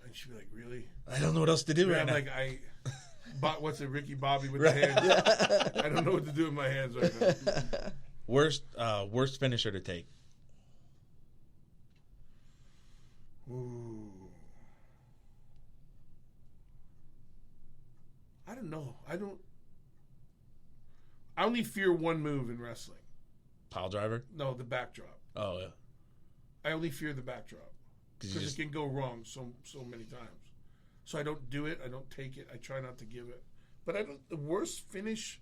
and she'd be like, "Really?" I don't know what else to do Yeah, right I'm now. like, what's it, Ricky Bobby with the hands? I don't know what to do with my hands right now. Worst finisher to take. Ooh. I don't know. I only fear one move in wrestling. Pile driver. No, the backdrop. Oh yeah. I only fear the backdrop 'Cause you because just- it can go wrong so many times. So I don't do it. I don't take it. I try not to give it. But the worst finish.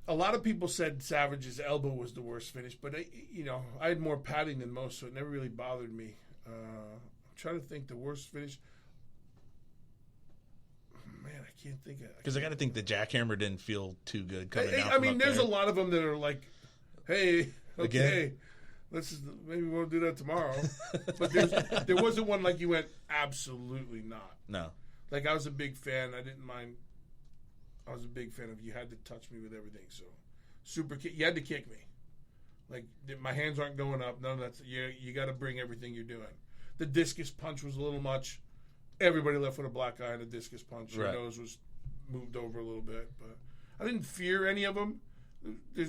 A lot of people said Savage's elbow was the worst finish, but I had more padding than most, so it never really bothered me. I'm trying to think the worst finish. Man, I can't think of. Because I got to think the jackhammer didn't feel too good coming down. I from mean, up there's there. a lot of them that are like, "Hey, okay, Again? maybe we'll do that tomorrow." But there wasn't one like you went, absolutely not. No. Like I was a big fan. I didn't mind. I was a big fan of you had to touch me with everything. So super kick. You had to kick me. Like my hands aren't going up. None of that. You got to bring everything you're doing. The discus punch was a little much. Everybody left with a black eye and a discus punch. Your Right. nose was moved over a little bit, but I didn't fear any of them.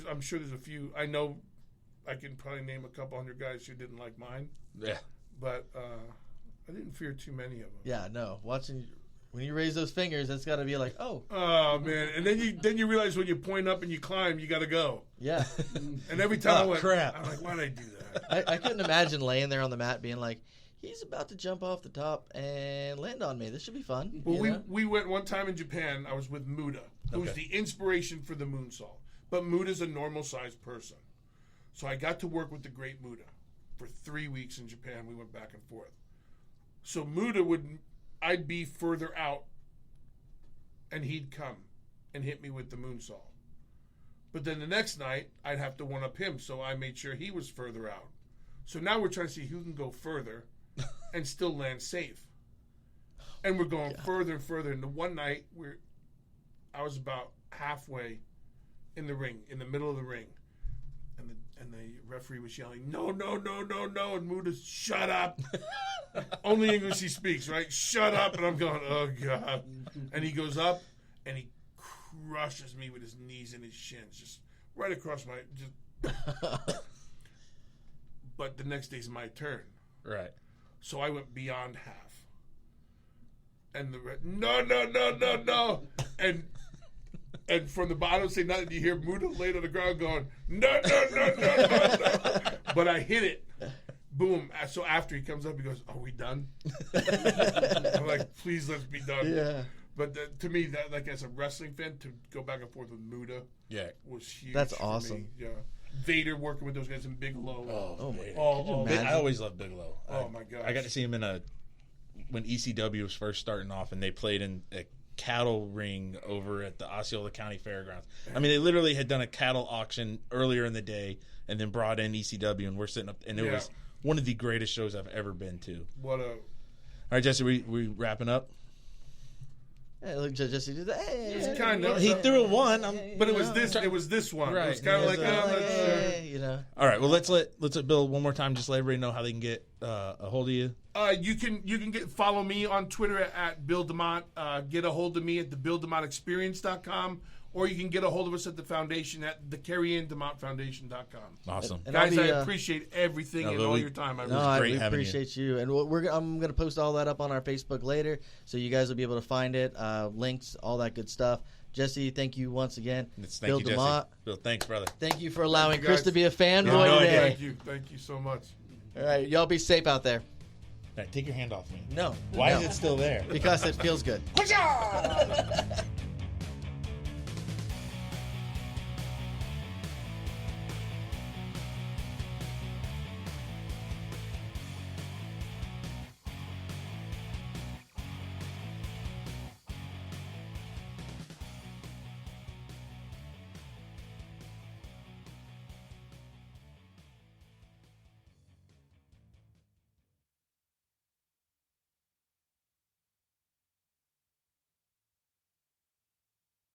I'm sure there's a few. I know I can probably name a couple hundred guys who didn't like mine, Yeah. but I didn't fear too many of them. Yeah, no. When you raise those fingers, that's got to be like, oh. Oh man! And then you realize when you point up and you climb, you got to go. Yeah. And every time I went, crap. I'm like, why did I do that? I couldn't imagine laying there on the mat being like, he's about to jump off the top and land on me. This should be fun. Well, you know? we went one time in Japan. I was with Muda, who was Okay. the inspiration for the moonsault. But Muda's a normal sized person, so I got to work with the great Muda for 3 weeks in Japan. We went back and forth. So Muda I'd be further out, and he'd come and hit me with the moonsault. But then the next night, I'd have to one up him, so I made sure he was further out. So now we're trying to see who can go further and still land safe. And we're going further and further. And the one night I was about halfway in the ring, in the middle of the ring, and the referee was yelling, "No, no, no, no, no!" And Muda's, "Shut up!" Only English he speaks, right? "Shut up!" And I'm going, "Oh God!" And he goes up and he crushes me with his knees and his shins, just right across my. But the next day's my turn, Right. so I went beyond half. And the no, no, no, no, no, and from the bottom, say nothing. You hear Muda laid on the ground going, "No, no, no, no, no, no." But I hit it. Boom. So after he comes up, he goes, "Are we done?" I'm like, "Please, let's be done." Yeah. But to me, that like as a wrestling fan, to go back and forth with Muda, Yeah. was huge. That's for awesome. me. Yeah. Vader working with those guys in Bigelow. Oh, my man. Oh, imagine? I always loved Bigelow. Oh, my gosh. I got to see him when ECW was first starting off, and they played in a cattle ring over at the Osceola County Fairgrounds. I mean, they literally had done a cattle auction earlier in the day, and then brought in ECW, and we're sitting up, and it was one of the greatest shows I've ever been to. What a. All right, Jesse, we wrapping up? Hey, look, Jesse did that. Hey, It's kind of. He threw a one, But it was this. It was this one. Right. It was kind of like, hey, you know. All right, well, let's let Bill one more time, just let everybody know how they can get a hold of you. You can follow me on Twitter at Bill DeMont. Get a hold of me at theBillDemontExperience.com, or you can get a hold of us at the foundation at theCarrieAnnDemontFoundation.com. Awesome. And Guys, I'll be, I appreciate everything No, and but all we- your time. No, I great we having you. appreciate you. And I'm going to post all that up on our Facebook later, so you guys will be able to find it, links, all that good stuff. Jesse, thank you once again. Thank Bill you, Jesse. DeMont, Bill, thanks, brother. thank you for allowing you, Chris guys. to be a fanboy No idea. today. Thank you so much. All right, y'all be safe out there. All right, take your hand off me. No. Why no. is it still there? Because it feels good.